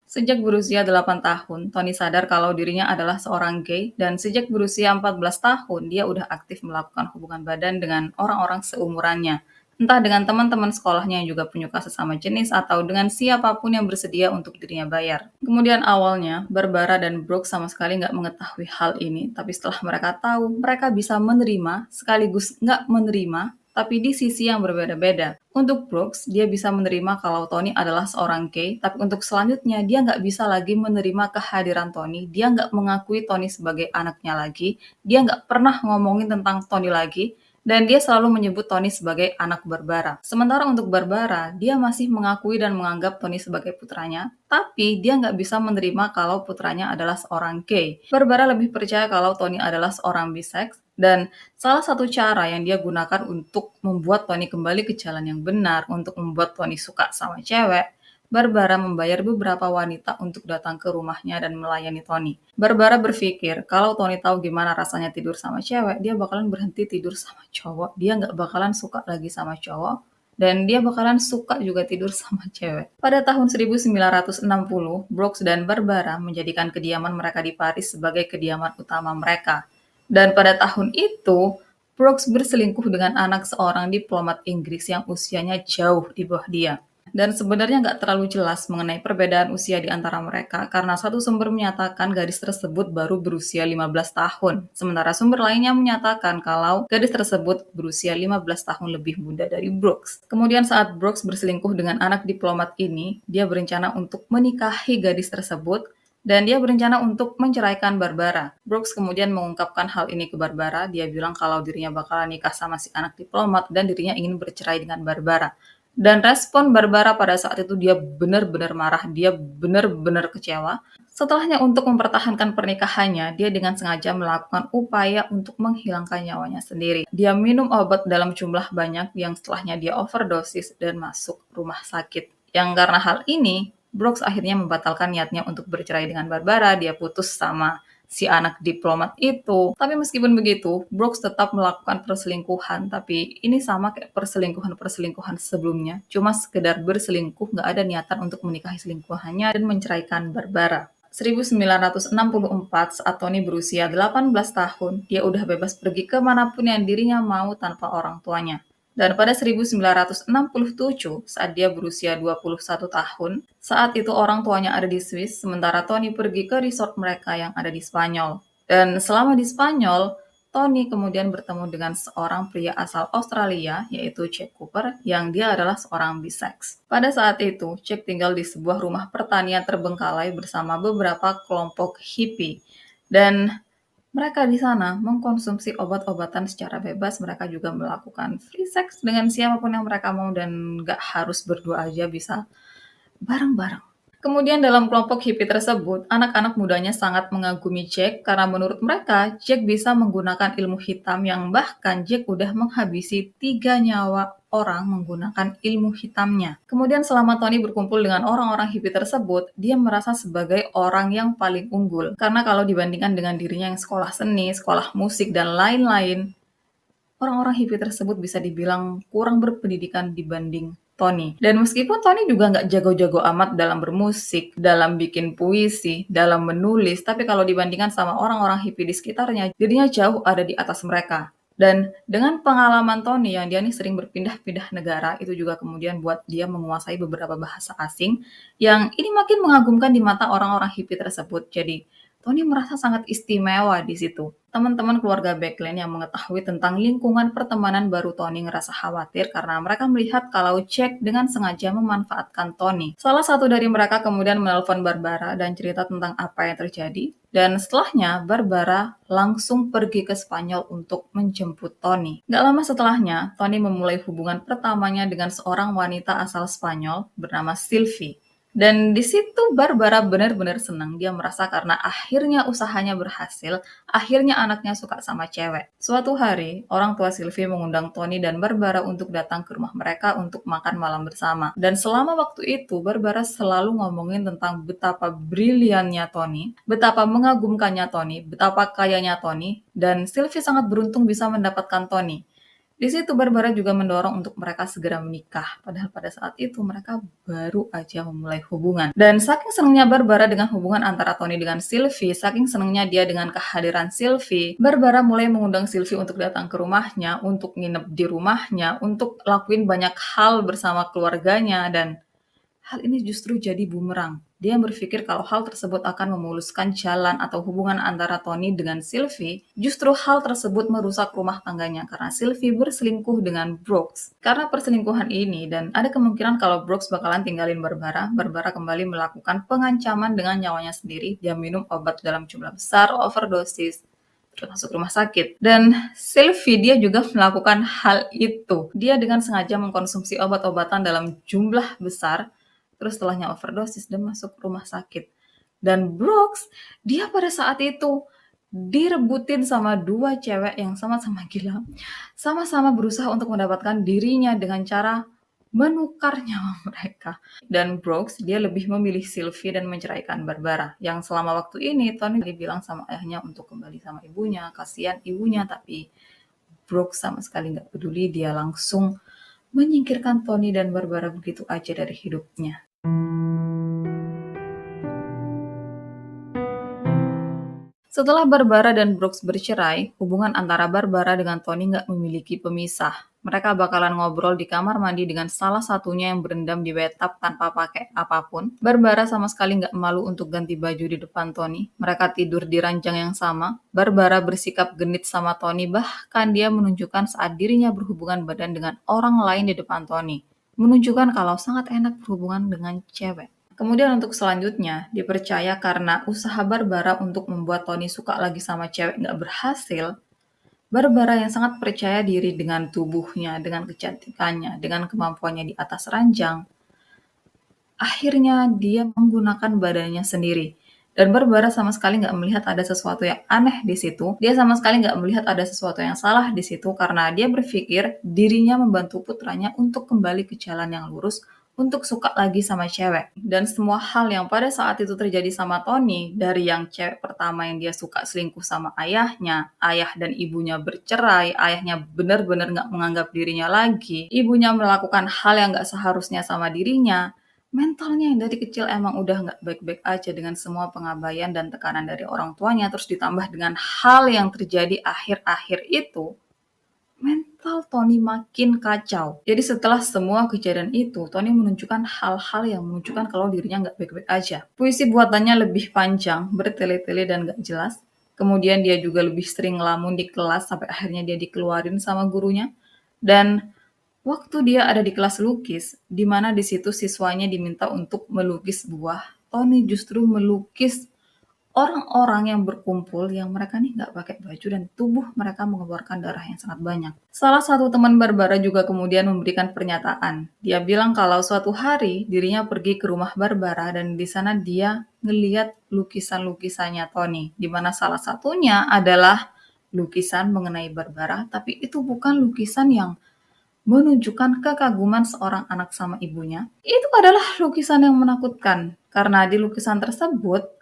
Sejak berusia 8 tahun, Tony sadar kalau dirinya adalah seorang gay, dan sejak berusia 14 tahun, dia udah aktif melakukan hubungan badan dengan orang-orang seumurannya. Entah dengan teman-teman sekolahnya yang juga penyuka sesama jenis, atau dengan siapapun yang bersedia untuk dirinya bayar. Kemudian awalnya, Barbara dan Brooke sama sekali nggak mengetahui hal ini, tapi setelah mereka tahu, mereka bisa menerima sekaligus nggak menerima, tapi di sisi yang berbeda-beda. Untuk Brooks, dia bisa menerima kalau Tony adalah seorang gay, tapi untuk selanjutnya dia nggak bisa lagi menerima kehadiran Tony, dia nggak mengakui Tony sebagai anaknya lagi, dia nggak pernah ngomongin tentang Tony lagi, dan dia selalu menyebut Tony sebagai anak Barbara. Sementara untuk Barbara, dia masih mengakui dan menganggap Tony sebagai putranya, tapi dia nggak bisa menerima kalau putranya adalah seorang gay. Barbara lebih percaya kalau Tony adalah seorang bisex, dan salah satu cara yang dia gunakan untuk membuat Tony kembali ke jalan yang benar, untuk membuat Tony suka sama cewek, Barbara membayar beberapa wanita untuk datang ke rumahnya dan melayani Tony. Barbara berpikir kalau Tony tahu gimana rasanya tidur sama cewek, dia bakalan berhenti tidur sama cowok, dia nggak bakalan suka lagi sama cowok, dan dia bakalan suka juga tidur sama cewek. Pada tahun 1960, Brooks dan Barbara menjadikan kediaman mereka di Paris sebagai kediaman utama mereka. Dan pada tahun itu, Brooks berselingkuh dengan anak seorang diplomat Inggris yang usianya jauh di bawah dia. Dan sebenarnya nggak terlalu jelas mengenai perbedaan usia di antara mereka, karena satu sumber menyatakan gadis tersebut baru berusia 15 tahun. Sementara sumber lainnya menyatakan kalau gadis tersebut berusia 15 tahun lebih muda dari Brooks. Kemudian saat Brooks berselingkuh dengan anak diplomat ini, dia berencana untuk menikahi gadis tersebut, dan dia berencana untuk menceraikan Barbara. Brooks kemudian mengungkapkan hal ini ke Barbara. Dia bilang kalau dirinya bakalan nikah sama si anak diplomat dan dirinya ingin bercerai dengan Barbara. Dan respon Barbara pada saat itu dia benar-benar marah, dia benar-benar kecewa. Setelahnya untuk mempertahankan pernikahannya, dia dengan sengaja melakukan upaya untuk menghilangkan nyawanya sendiri. Dia minum obat dalam jumlah banyak yang setelahnya dia overdosis dan masuk rumah sakit. Yang karena hal ini, Brooks akhirnya membatalkan niatnya untuk bercerai dengan Barbara, dia putus sama si anak diplomat itu. Tapi meskipun begitu, Brooks tetap melakukan perselingkuhan, tapi ini sama kayak perselingkuhan-perselingkuhan sebelumnya, cuma sekedar berselingkuh, nggak ada niatan untuk menikahi selingkuhannya dan menceraikan Barbara. 1964, saat Tony berusia 18 tahun, dia udah bebas pergi kemanapun yang dirinya mau tanpa orang tuanya. Dan pada 1967, saat dia berusia 21 tahun, saat itu orang tuanya ada di Swiss, sementara Tony pergi ke resort mereka yang ada di Spanyol. Dan selama di Spanyol, Tony kemudian bertemu dengan seorang pria asal Australia, yaitu Jack Cooper, yang dia adalah seorang bisex. Pada saat itu, Jack tinggal di sebuah rumah pertanian terbengkalai bersama beberapa kelompok hippie. Dan mereka di sana mengkonsumsi obat-obatan secara bebas, mereka juga melakukan free sex dengan siapapun yang mereka mau dan nggak harus berdua aja, bisa bareng-bareng. Kemudian dalam kelompok hippie tersebut, anak-anak mudanya sangat mengagumi Jack karena menurut mereka, Jack bisa menggunakan ilmu hitam yang bahkan Jack udah menghabisi 3 nyawa orang menggunakan ilmu hitamnya. Kemudian selama Tony berkumpul dengan orang-orang hippie tersebut, dia merasa sebagai orang yang paling unggul. Karena kalau dibandingkan dengan dirinya yang sekolah seni, sekolah musik, dan lain-lain, orang-orang hippie tersebut bisa dibilang kurang berpendidikan dibanding Tony. Dan meskipun Tony juga nggak jago-jago amat dalam bermusik, dalam bikin puisi, dalam menulis, tapi kalau dibandingkan sama orang-orang hippie di sekitarnya, dirinya jauh ada di atas mereka. Dan dengan pengalaman Tony yang dia nih sering berpindah-pindah negara, itu juga kemudian buat dia menguasai beberapa bahasa asing, yang ini makin mengagumkan di mata orang-orang hippie tersebut. Jadi, Tony merasa sangat istimewa di situ. Teman-teman keluarga Backline yang mengetahui tentang lingkungan pertemanan baru Tony ngerasa khawatir karena mereka melihat kalau Jack dengan sengaja memanfaatkan Tony. Salah satu dari mereka kemudian menelpon Barbara dan cerita tentang apa yang terjadi. Dan setelahnya, Barbara langsung pergi ke Spanyol untuk menjemput Tony. Gak lama setelahnya, Tony memulai hubungan pertamanya dengan seorang wanita asal Spanyol bernama Sylvie. Dan di situ Barbara benar-benar senang, dia merasa karena akhirnya usahanya berhasil, akhirnya anaknya suka sama cewek. Suatu hari, orang tua Sylvie mengundang Tony dan Barbara untuk datang ke rumah mereka untuk makan malam bersama. Dan selama waktu itu, Barbara selalu ngomongin tentang betapa briliannya Tony, betapa mengagumkannya Tony, betapa kayanya Tony, dan Sylvie sangat beruntung bisa mendapatkan Tony. Di situ Barbara juga mendorong untuk mereka segera menikah, padahal pada saat itu mereka baru aja memulai hubungan. Dan saking senangnya Barbara dengan hubungan antara Tony dengan Sylvie, saking senangnya dia dengan kehadiran Sylvie, Barbara mulai mengundang Sylvie untuk datang ke rumahnya, untuk nginep di rumahnya, untuk lakuin banyak hal bersama keluarganya, dan hal ini justru jadi bumerang. Dia berpikir kalau hal tersebut akan memuluskan jalan atau hubungan antara Tony dengan Sylvie, justru hal tersebut merusak rumah tangganya karena Sylvie berselingkuh dengan Brooks. Karena perselingkuhan ini dan ada kemungkinan kalau Brooks bakalan tinggalin Barbara, Barbara kembali melakukan pengancaman dengan nyawanya sendiri. Dia minum obat dalam jumlah besar, overdosis, terus masuk rumah sakit. Dan Sylvie dia juga melakukan hal itu. Dia dengan sengaja mengkonsumsi obat-obatan dalam jumlah besar, terus setelahnya overdosis dan masuk rumah sakit. Dan Brooks, dia pada saat itu direbutin sama dua cewek yang sama-sama gila. Sama-sama berusaha untuk mendapatkan dirinya dengan cara menukar nyawa mereka. Dan Brooks, dia lebih memilih Sylvie dan menceraikan Barbara. Yang selama waktu ini, Tony bilang sama ayahnya untuk kembali sama ibunya. Kasihan ibunya, tapi Brooks sama sekali nggak peduli. Dia langsung menyingkirkan Tony dan Barbara begitu aja dari hidupnya. Setelah Barbara dan Brooks bercerai, hubungan antara Barbara dengan Tony nggak memiliki pemisah. Mereka bakalan ngobrol di kamar mandi dengan salah satunya yang berendam di bathtub tanpa pakai apapun. Barbara sama sekali nggak malu untuk ganti baju di depan Tony. Mereka tidur di ranjang yang sama. Barbara bersikap genit sama Tony, bahkan dia menunjukkan saat dirinya berhubungan badan dengan orang lain di depan Tony. Menunjukkan kalau sangat enak berhubungan dengan cewek. Kemudian untuk selanjutnya, dipercaya karena usaha Barbara untuk membuat Tony suka lagi sama cewek nggak berhasil, Barbara yang sangat percaya diri dengan tubuhnya, dengan kecantikannya, dengan kemampuannya di atas ranjang, akhirnya dia menggunakan badannya sendiri. Dan Barbara sama sekali nggak melihat ada sesuatu yang aneh di situ. Dia sama sekali nggak melihat ada sesuatu yang salah di situ karena dia berpikir dirinya membantu putranya untuk kembali ke jalan yang lurus, untuk suka lagi sama cewek. Dan semua hal yang pada saat itu terjadi sama Tony, dari yang cewek pertama yang dia suka selingkuh sama ayahnya, ayah dan ibunya bercerai, ayahnya benar-benar nggak menganggap dirinya lagi, ibunya melakukan hal yang nggak seharusnya sama dirinya, mentalnya yang dari kecil emang udah nggak baik-baik aja dengan semua pengabaian dan tekanan dari orang tuanya, terus ditambah dengan hal yang terjadi akhir-akhir itu, mental Tony makin kacau. Jadi setelah semua kejadian itu, Tony menunjukkan hal-hal yang menunjukkan kalau dirinya nggak baik-baik aja. Puisi buatannya lebih panjang, bertele-tele dan nggak jelas. Kemudian dia juga lebih sering ngelamun di kelas sampai akhirnya dia dikeluarin sama gurunya. Dan waktu dia ada di kelas lukis, di mana di situ siswanya diminta untuk melukis buah, Tony justru melukis orang-orang yang berkumpul yang mereka nih nggak pakai baju dan tubuh mereka mengeluarkan darah yang sangat banyak. Salah satu teman Barbara juga kemudian memberikan pernyataan. Dia bilang kalau suatu hari dirinya pergi ke rumah Barbara dan di sana dia ngeliat lukisan-lukisannya Tony, di mana salah satunya adalah lukisan mengenai Barbara, tapi itu bukan lukisan yang menunjukkan kekaguman seorang anak sama ibunya. Itu adalah lukisan yang menakutkan, karena di lukisan tersebut,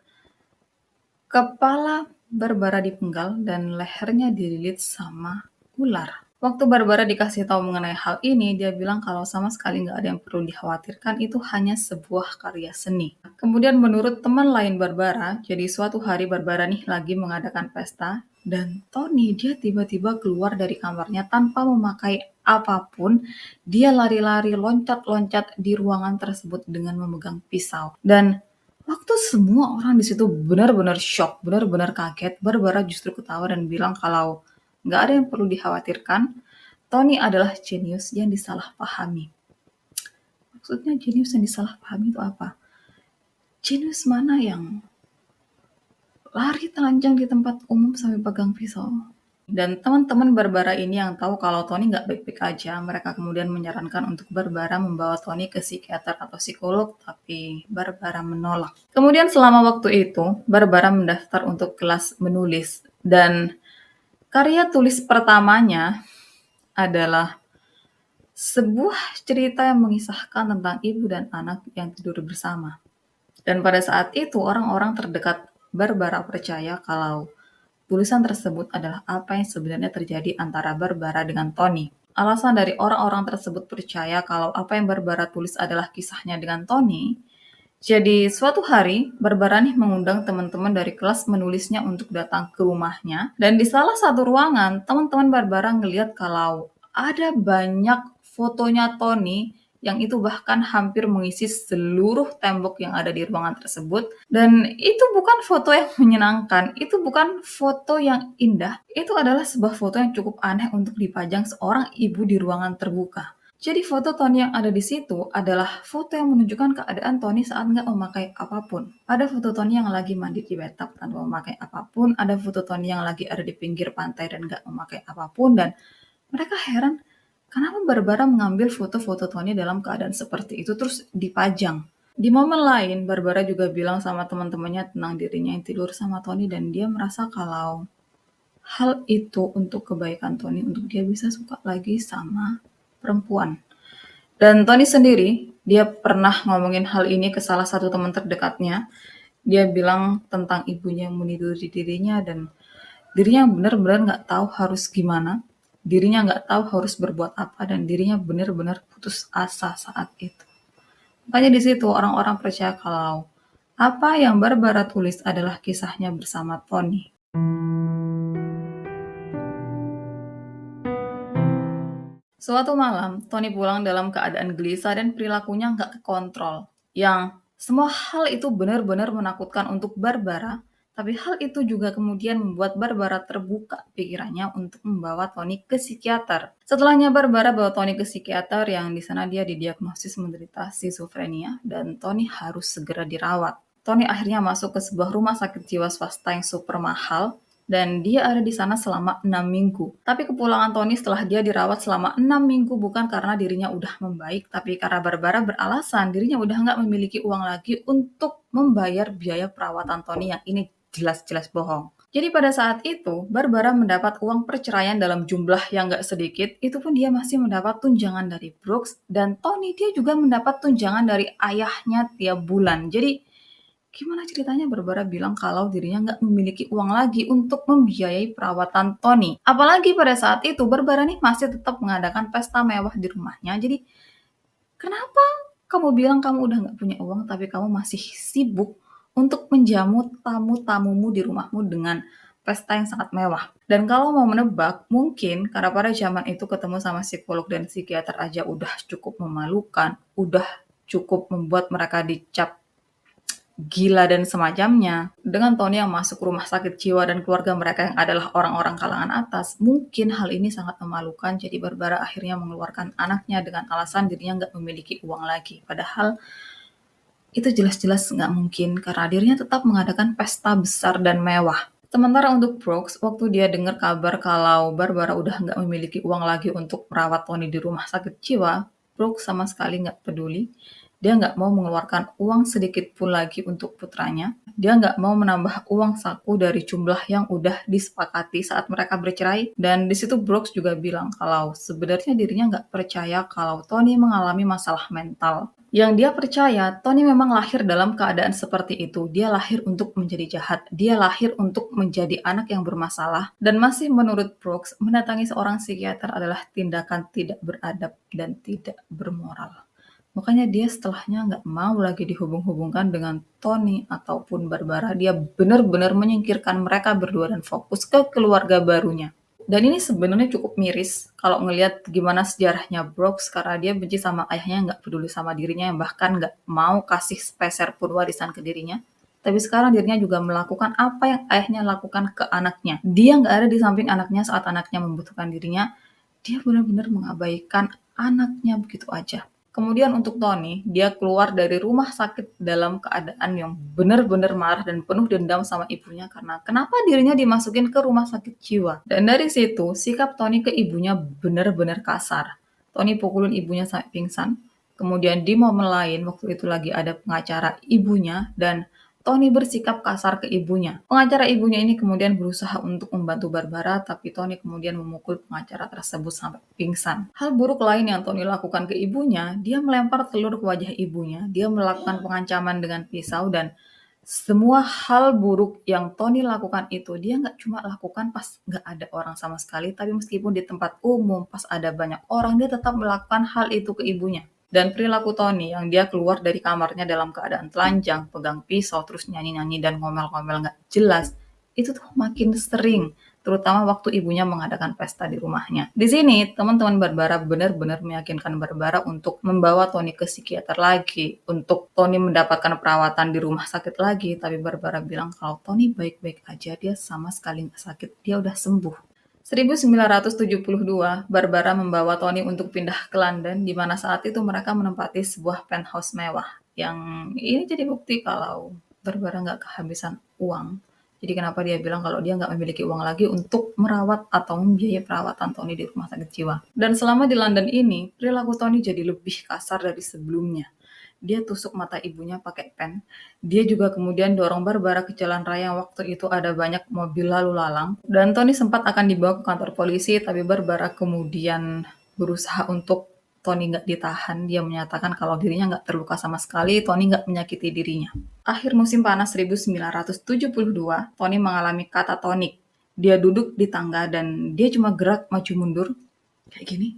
kepala Barbara dipenggal dan lehernya dililit sama ular. Waktu Barbara dikasih tahu mengenai hal ini, dia bilang kalau sama sekali nggak ada yang perlu dikhawatirkan, itu hanya sebuah karya seni. Kemudian menurut teman lain Barbara, jadi suatu hari Barbara nih lagi mengadakan pesta, dan Tony dia tiba-tiba keluar dari kamarnya tanpa memakai apapun, dia lari-lari loncat-loncat di ruangan tersebut dengan memegang pisau. Dan waktu semua orang di situ benar-benar shock, benar-benar kaget, Barbara justru ketawa dan bilang kalau nggak ada yang perlu dikhawatirkan, Tony adalah jenius yang disalahpahami. Maksudnya jenius yang disalahpahami itu apa? Jenius mana yang lari telanjang di tempat umum sampai pegang pisau? Dan teman-teman Barbara ini yang tahu kalau Tony nggak baik-baik aja, mereka kemudian menyarankan untuk Barbara membawa Tony ke psikiater atau psikolog, tapi Barbara menolak. Kemudian selama waktu itu, Barbara mendaftar untuk kelas menulis, dan karya tulis pertamanya adalah sebuah cerita yang mengisahkan tentang ibu dan anak yang tidur bersama. Dan pada saat itu, orang-orang terdekat Barbara percaya kalau tulisan tersebut adalah apa yang sebenarnya terjadi antara Barbara dengan Tony. Alasan dari orang-orang tersebut percaya kalau apa yang Barbara tulis adalah kisahnya dengan Tony. Jadi suatu hari, Barbara nih mengundang teman-teman dari kelas menulisnya untuk datang ke rumahnya. Dan di salah satu ruangan, teman-teman Barbara ngeliat kalau ada banyak fotonya Tony yang itu bahkan hampir mengisi seluruh tembok yang ada di ruangan tersebut. Dan itu bukan foto yang menyenangkan, itu bukan foto yang indah. Itu adalah sebuah foto yang cukup aneh untuk dipajang seorang ibu di ruangan terbuka. Jadi foto Tony yang ada di situ adalah foto yang menunjukkan keadaan Tony saat nggak memakai apapun. Ada foto Tony yang lagi mandi di bathtub tanpa memakai apapun, ada foto Tony yang lagi ada di pinggir pantai dan nggak memakai apapun, dan mereka heran kenapa Barbara mengambil foto-foto Tony dalam keadaan seperti itu terus dipajang. Di momen lain, Barbara juga bilang sama teman-temannya tentang dirinya yang tidur sama Tony dan dia merasa kalau hal itu untuk kebaikan Tony, untuk dia bisa suka lagi sama perempuan. Dan Tony sendiri, dia pernah ngomongin hal ini ke salah satu teman terdekatnya. Dia bilang tentang ibunya yang meniduri dirinya dan dirinya benar-benar nggak tahu harus gimana. Dirinya nggak tahu harus berbuat apa dan dirinya benar-benar putus asa saat itu. Makanya di situ orang-orang percaya kalau apa yang Barbara tulis adalah kisahnya bersama Tony. Suatu malam, Tony pulang dalam keadaan gelisah dan perilakunya nggak kekontrol. Yang semua hal itu benar-benar menakutkan untuk Barbara, tapi hal itu juga kemudian membuat Barbara terbuka pikirannya untuk membawa Tony ke psikiater. Setelahnya Barbara bawa Tony ke psikiater yang di sana dia didiagnosis menderita skizofrenia dan Tony harus segera dirawat. Tony akhirnya masuk ke sebuah rumah sakit jiwa swasta yang super mahal dan dia ada di sana selama 6 minggu. Tapi kepulangan Tony setelah dia dirawat selama 6 minggu bukan karena dirinya udah membaik, tapi karena Barbara beralasan dirinya udah nggak memiliki uang lagi untuk membayar biaya perawatan Tony yang ini jelas-jelas bohong. Jadi pada saat itu, Barbara mendapat uang perceraian dalam jumlah yang nggak sedikit, itu pun dia masih mendapat tunjangan dari Brooks, dan Tony dia juga mendapat tunjangan dari ayahnya tiap bulan. Jadi gimana ceritanya Barbara bilang kalau dirinya nggak memiliki uang lagi untuk membiayai perawatan Tony. Apalagi pada saat itu Barbara nih masih tetap mengadakan pesta mewah di rumahnya. Jadi kenapa kamu bilang kamu udah nggak punya uang tapi kamu masih sibuk untuk menjamu tamu-tamumu di rumahmu dengan pesta yang sangat mewah. Dan kalau mau menebak, mungkin karena pada zaman itu ketemu sama psikolog dan psikiater aja udah cukup memalukan, udah cukup membuat mereka dicap gila dan semacamnya. Dengan Tony yang masuk rumah sakit jiwa dan keluarga mereka yang adalah orang-orang kalangan atas, mungkin hal ini sangat memalukan. Jadi Barbara akhirnya mengeluarkan anaknya dengan alasan dirinya nggak memiliki uang lagi. Padahal itu jelas-jelas nggak mungkin karena dirinya tetap mengadakan pesta besar dan mewah. Sementara untuk Brooks, waktu dia dengar kabar kalau Barbara udah nggak memiliki uang lagi untuk merawat Tony di rumah sakit jiwa, Brooks sama sekali nggak peduli. Dia nggak mau mengeluarkan uang sedikit pun lagi untuk putranya. Dia nggak mau menambah uang saku dari jumlah yang udah disepakati saat mereka bercerai. Dan di situ Brooks juga bilang kalau sebenarnya dirinya nggak percaya kalau Tony mengalami masalah mental. Yang dia percaya, Tony memang lahir dalam keadaan seperti itu. Dia lahir untuk menjadi jahat. Dia lahir untuk menjadi anak yang bermasalah. Dan masih menurut Brooks, mendatangi seorang psikiater adalah tindakan tidak beradab dan tidak bermoral. Makanya dia setelahnya nggak mau lagi dihubung-hubungkan dengan Tony ataupun Barbara. Dia benar-benar menyingkirkan mereka berdua dan fokus ke keluarga barunya. Dan ini sebenarnya cukup miris kalau ngelihat gimana sejarahnya Brooks karena dia benci sama ayahnya yang nggak peduli sama dirinya yang bahkan nggak mau kasih sepeser pun warisan ke dirinya. Tapi sekarang dirinya juga melakukan apa yang ayahnya lakukan ke anaknya. Dia nggak ada di samping anaknya saat anaknya membutuhkan dirinya. Dia benar-benar mengabaikan anaknya begitu aja. Kemudian untuk Tony, dia keluar dari rumah sakit dalam keadaan yang benar-benar marah dan penuh dendam sama ibunya karena kenapa dirinya dimasukin ke rumah sakit jiwa. Dan dari situ, sikap Tony ke ibunya benar-benar kasar. Tony pukulin ibunya sampai pingsan. Kemudian di momen lain, waktu itu lagi ada pengacara ibunya dan Tony bersikap kasar ke ibunya. Pengacara ibunya ini kemudian berusaha untuk membantu Barbara, tapi Tony kemudian memukul pengacara tersebut sampai pingsan. Hal buruk lain yang Tony lakukan ke ibunya, dia melempar telur ke wajah ibunya, dia melakukan pengancaman dengan pisau, dan semua hal buruk yang Tony lakukan itu, dia nggak cuma lakukan pas nggak ada orang sama sekali, tapi meskipun di tempat umum, pas ada banyak orang, dia tetap melakukan hal itu ke ibunya. Dan perilaku Tony yang dia keluar dari kamarnya dalam keadaan telanjang, pegang pisau, terus nyanyi-nyanyi dan ngomel-ngomel nggak jelas, itu tuh makin sering, terutama waktu ibunya mengadakan pesta di rumahnya. Di sini, teman-teman Barbara benar-benar meyakinkan Barbara untuk membawa Tony ke psikiater lagi, untuk Tony mendapatkan perawatan di rumah sakit lagi, tapi Barbara bilang kalau Tony baik-baik aja, dia sama sekali nggak sakit, dia udah sembuh. 1972, Barbara membawa Tony untuk pindah ke London, di mana saat itu mereka menempati sebuah penthouse mewah. Yang ini jadi bukti kalau Barbara nggak kehabisan uang. Jadi kenapa dia bilang kalau dia nggak memiliki uang lagi untuk merawat atau membiayai perawatan Tony di rumah sakit jiwa. Dan selama di London ini, perilaku Tony jadi lebih kasar dari sebelumnya. Dia tusuk mata ibunya pakai pen. Dia juga kemudian dorong Barbara ke jalan raya yang waktu itu ada banyak mobil lalu lalang. Dan Tony sempat akan dibawa ke kantor polisi, tapi Barbara kemudian berusaha untuk Tony nggak ditahan. Dia menyatakan kalau dirinya nggak terluka sama sekali, Tony nggak menyakiti dirinya. Akhir musim panas 1972, Tony mengalami katatonik. Dia duduk di tangga dan dia cuma gerak maju mundur kayak gini.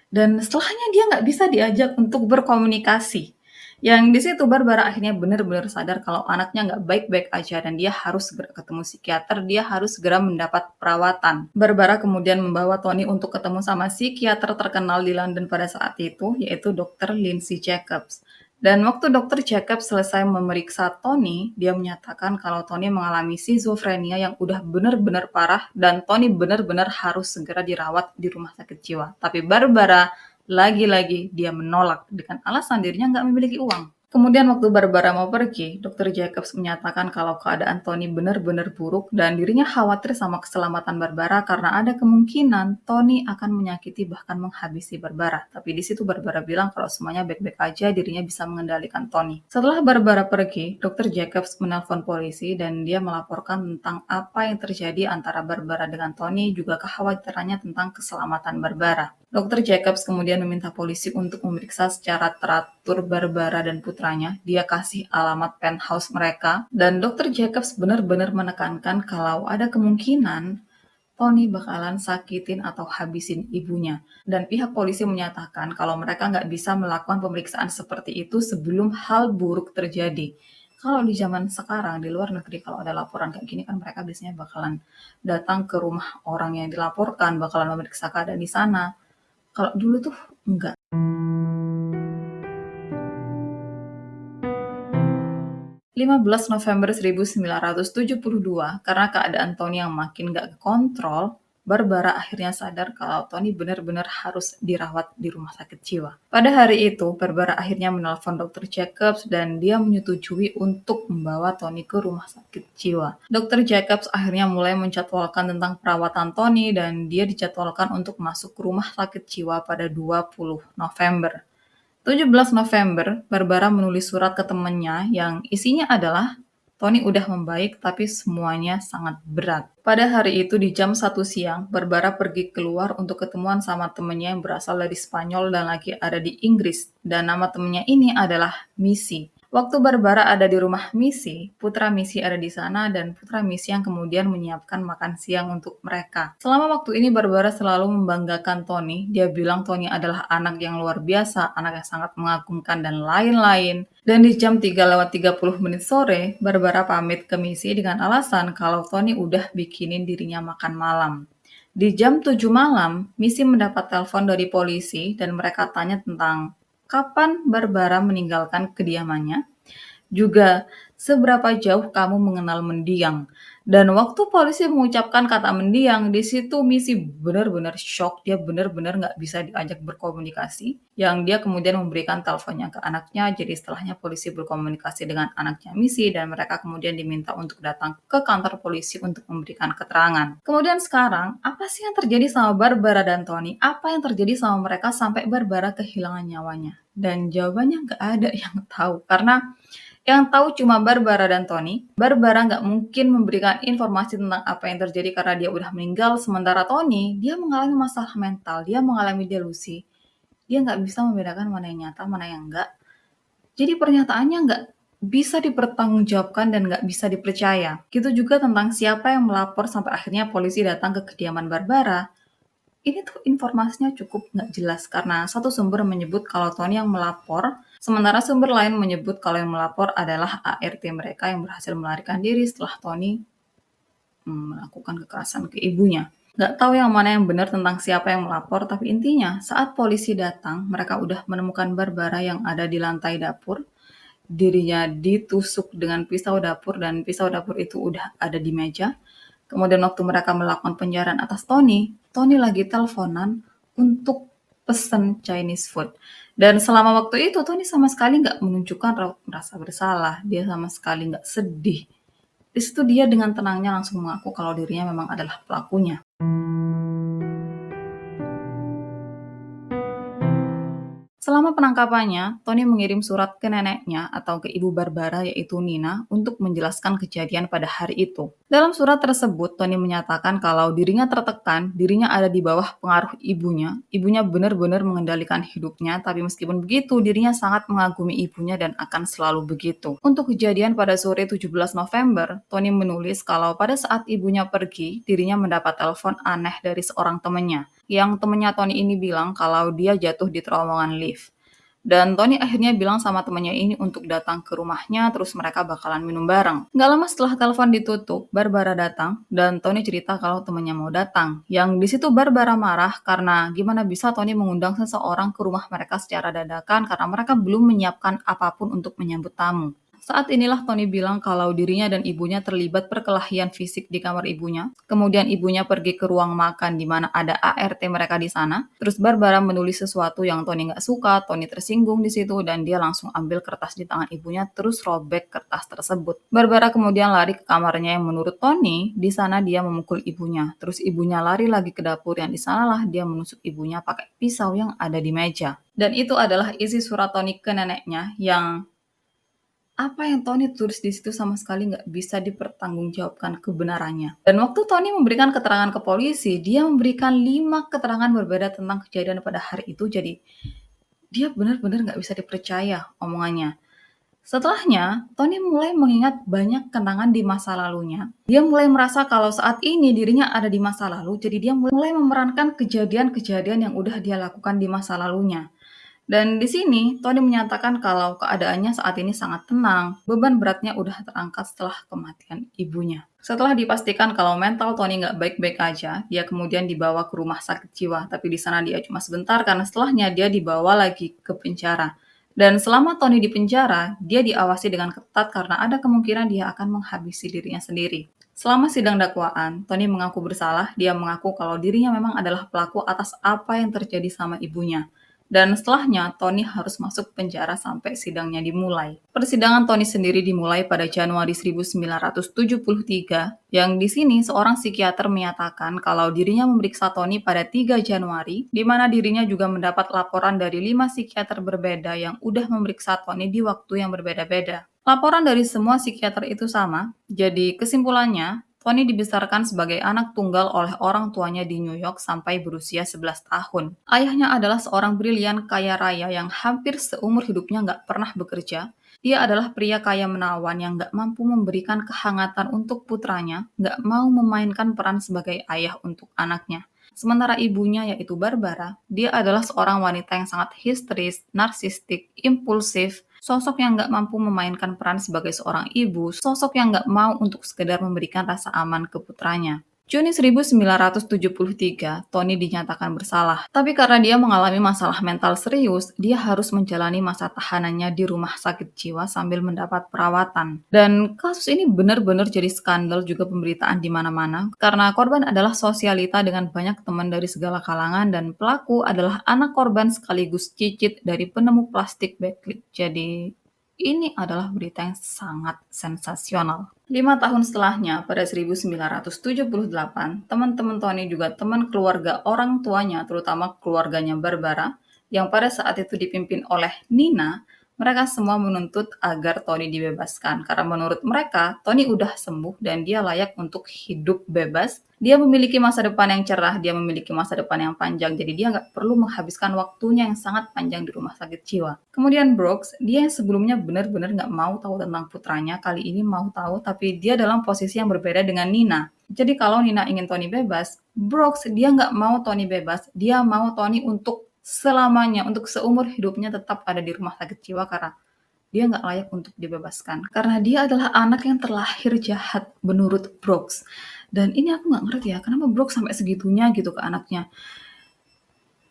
Dan setelahnya dia nggak bisa diajak untuk berkomunikasi. Yang di situ Barbara akhirnya benar-benar sadar kalau anaknya nggak baik-baik aja dan dia harus segera ketemu psikiater, dia harus segera mendapat perawatan. Barbara kemudian membawa Tony untuk ketemu sama psikiater terkenal di London pada saat itu, yaitu Dr. Lindsay Jacobs. Dan waktu Dr. Jacobs selesai memeriksa Tony, dia menyatakan kalau Tony mengalami schizophrenia yang udah benar-benar parah dan Tony benar-benar harus segera dirawat di rumah sakit jiwa. Tapi Barbara lagi-lagi dia menolak dengan alasan dirinya nggak memiliki uang. Kemudian waktu Barbara mau pergi, Dr. Jacobs menyatakan kalau keadaan Tony benar-benar buruk dan dirinya khawatir sama keselamatan Barbara karena ada kemungkinan Tony akan menyakiti bahkan menghabisi Barbara. Tapi di situ Barbara bilang kalau semuanya baik-baik aja, dirinya bisa mengendalikan Tony. Setelah Barbara pergi, Dr. Jacobs menelpon polisi dan dia melaporkan tentang apa yang terjadi antara Barbara dengan Tony, juga kekhawatirannya tentang keselamatan Barbara. Dr. Jacobs kemudian meminta polisi untuk memeriksa secara teratur Barbara dan putranya. Dia kasih alamat penthouse mereka, dan Dr. Jacobs benar-benar menekankan kalau ada kemungkinan Tony bakalan sakitin atau habisin ibunya. Dan pihak polisi menyatakan kalau mereka nggak bisa melakukan pemeriksaan seperti itu sebelum hal buruk terjadi. Kalau di zaman sekarang, di luar negeri, kalau ada laporan kayak gini kan mereka biasanya bakalan datang ke rumah orang yang dilaporkan, bakalan memeriksa keadaan di sana. Kalau dulu tuh enggak. 15 November 1972, karena keadaan Tony yang makin gak kekontrol, Barbara akhirnya sadar kalau Tony benar-benar harus dirawat di rumah sakit jiwa. Pada hari itu, Barbara akhirnya menelpon Dr. Jacobs dan dia menyetujui untuk membawa Tony ke rumah sakit jiwa. Dr. Jacobs akhirnya mulai menjadwalkan tentang perawatan Tony dan dia dijadwalkan untuk masuk ke rumah sakit jiwa pada 20 November. 17 November, Barbara menulis surat ke temannya yang isinya adalah Tony udah membaik tapi semuanya sangat berat. Pada hari itu di jam 1 siang, Barbara pergi keluar untuk ketemuan sama temannya yang berasal dari Spanyol dan lagi ada di Inggris. Dan nama temannya ini adalah Missy. Waktu Barbara ada di rumah Missy, putra Missy ada di sana dan putra Missy yang kemudian menyiapkan makan siang untuk mereka. Selama waktu ini Barbara selalu membanggakan Tony. Dia bilang Tony adalah anak yang luar biasa, anak yang sangat mengagumkan dan lain-lain. Dan di jam 3:30 sore, Barbara pamit ke Missy dengan alasan kalau Tony udah bikinin dirinya makan malam. Di jam 7 malam, Missy mendapat telepon dari polisi dan mereka tanya tentang kapan Barbara meninggalkan kediamannya, juga seberapa jauh kamu mengenal mendiang. Dan waktu polisi mengucapkan kata mendiang, di situ Missy benar-benar syok, dia benar-benar nggak bisa diajak berkomunikasi, yang dia kemudian memberikan teleponnya ke anaknya, jadi setelahnya polisi berkomunikasi dengan anaknya Missy dan mereka kemudian diminta untuk datang ke kantor polisi untuk memberikan keterangan. Kemudian sekarang, apa sih yang terjadi sama Barbara dan Tony? Apa yang terjadi sama mereka sampai Barbara kehilangan nyawanya? Dan jawabannya nggak ada yang tahu, karena yang tahu cuma Barbara dan Tony. Barbara nggak mungkin memberikan informasi tentang apa yang terjadi karena dia udah meninggal, sementara Tony, dia mengalami masalah mental, dia mengalami delusi. Dia nggak bisa membedakan mana yang nyata, mana yang enggak. Jadi pernyataannya nggak bisa dipertanggungjawabkan dan nggak bisa dipercaya. Gitu juga tentang siapa yang melapor sampai akhirnya polisi datang ke kediaman Barbara. Ini tuh informasinya cukup nggak jelas karena satu sumber menyebut kalau Tony yang melapor, sementara sumber lain menyebut kalau yang melapor adalah ART mereka yang berhasil melarikan diri setelah Tony melakukan kekerasan ke ibunya. Nggak tahu yang mana yang benar tentang siapa yang melapor, tapi intinya saat polisi datang, mereka udah menemukan Barbara yang ada di lantai dapur. Dirinya ditusuk dengan pisau dapur dan pisau dapur itu udah ada di meja. Kemudian waktu mereka melakukan penjarahan atas Tony, Tony lagi teleponan untuk pesen Chinese food. Dan selama waktu itu Tony sama sekali nggak menunjukkan rasa bersalah, dia sama sekali nggak sedih. Di situ dia dengan tenangnya langsung mengaku kalau dirinya memang adalah pelakunya. Selama penangkapannya, Tony mengirim surat ke neneknya atau ke ibu Barbara yaitu Nina untuk menjelaskan kejadian pada hari itu. Dalam surat tersebut, Tony menyatakan kalau dirinya tertekan, dirinya ada di bawah pengaruh ibunya. Ibunya benar-benar mengendalikan hidupnya, tapi meskipun begitu, dirinya sangat mengagumi ibunya dan akan selalu begitu. Untuk kejadian pada sore 17 November, Tony menulis kalau pada saat ibunya pergi, dirinya mendapat telepon aneh dari seorang temannya yang temennya Tony ini bilang kalau dia jatuh di terowongan lift. Dan Tony akhirnya bilang sama temannya ini untuk datang ke rumahnya, terus mereka bakalan minum bareng. Nggak lama setelah telepon ditutup, Barbara datang, dan Tony cerita kalau temannya mau datang. Yang di situ Barbara marah karena gimana bisa Tony mengundang seseorang ke rumah mereka secara dadakan karena mereka belum menyiapkan apapun untuk menyambut tamu. Saat inilah Tony bilang kalau dirinya dan ibunya terlibat perkelahian fisik di kamar ibunya. Kemudian ibunya pergi ke ruang makan di mana ada ART mereka di sana. Terus Barbara menulis sesuatu yang Tony nggak suka, Tony tersinggung di situ dan dia langsung ambil kertas di tangan ibunya terus robek kertas tersebut. Barbara kemudian lari ke kamarnya yang menurut Tony di sana dia memukul ibunya. Terus ibunya lari lagi ke dapur yang di sanalah dia menusuk ibunya pakai pisau yang ada di meja. Dan itu adalah isi surat Tony ke neneknya yang apa yang Tony tulis di situ sama sekali nggak bisa dipertanggungjawabkan kebenarannya. Dan waktu Tony memberikan keterangan ke polisi, dia memberikan 5 keterangan berbeda tentang kejadian pada hari itu, jadi dia benar-benar nggak bisa dipercaya omongannya. Setelahnya, Tony mulai mengingat banyak kenangan di masa lalunya. Dia mulai merasa kalau saat ini dirinya ada di masa lalu, jadi dia mulai memerankan kejadian-kejadian yang udah dia lakukan di masa lalunya. Dan di sini, Tony menyatakan kalau keadaannya saat ini sangat tenang, beban beratnya udah terangkat setelah kematian ibunya. Setelah dipastikan kalau mental Tony nggak baik-baik aja, dia kemudian dibawa ke rumah sakit jiwa, tapi di sana dia cuma sebentar karena setelahnya dia dibawa lagi ke penjara. Dan selama Tony di penjara, dia diawasi dengan ketat karena ada kemungkinan dia akan menghabisi dirinya sendiri. Selama sidang dakwaan, Tony mengaku bersalah, dia mengaku kalau dirinya memang adalah pelaku atas apa yang terjadi sama ibunya. Dan setelahnya, Tony harus masuk penjara sampai sidangnya dimulai. Persidangan Tony sendiri dimulai pada Januari 1973, yang di sini seorang psikiater menyatakan kalau dirinya memeriksa Tony pada 3 Januari, di mana dirinya juga mendapat laporan dari 5 psikiater berbeda yang udah memeriksa Tony di waktu yang berbeda-beda. Laporan dari semua psikiater itu sama, jadi kesimpulannya, Tony dibesarkan sebagai anak tunggal oleh orang tuanya di New York sampai berusia 11 tahun. Ayahnya adalah seorang brilian kaya raya yang hampir seumur hidupnya nggak pernah bekerja. Dia adalah pria kaya menawan yang nggak mampu memberikan kehangatan untuk putranya, nggak mau memainkan peran sebagai ayah untuk anaknya. Sementara ibunya yaitu Barbara, dia adalah seorang wanita yang sangat histeris, narsistik, impulsif, sosok yang nggak mampu memainkan peran sebagai seorang ibu, sosok yang nggak mau untuk sekedar memberikan rasa aman ke putranya. Juni 1973, Tony dinyatakan bersalah. Tapi karena dia mengalami masalah mental serius, dia harus menjalani masa tahanannya di rumah sakit jiwa sambil mendapat perawatan. Dan kasus ini benar-benar jadi skandal juga pemberitaan di mana-mana karena korban adalah sosialita dengan banyak teman dari segala kalangan dan pelaku adalah anak korban sekaligus cicit dari penemu plastik backlit. Jadi ini adalah berita yang sangat sensasional. 5 tahun setelahnya, pada 1978, teman-teman Tony juga teman keluarga orang tuanya, terutama keluarganya Barbara, yang pada saat itu dipimpin oleh Nina, mereka semua menuntut agar Tony dibebaskan. Karena menurut mereka, Tony udah sembuh dan dia layak untuk hidup bebas. Dia memiliki masa depan yang cerah, dia memiliki masa depan yang panjang, jadi dia nggak perlu menghabiskan waktunya yang sangat panjang di rumah sakit jiwa. Kemudian Brooks, dia yang sebelumnya benar-benar nggak mau tahu tentang putranya, kali ini mau tahu, tapi dia dalam posisi yang berbeda dengan Nina. Jadi kalau Nina ingin Tony bebas, Brooks dia nggak mau Tony bebas, dia mau Tony untuk selamanya, untuk seumur hidupnya tetap ada di rumah sakit jiwa karena dia nggak layak untuk dibebaskan. Karena dia adalah anak yang terlahir jahat menurut Brooks. Dan ini aku nggak ngerti ya, kenapa Brooks sampai segitunya gitu ke anaknya.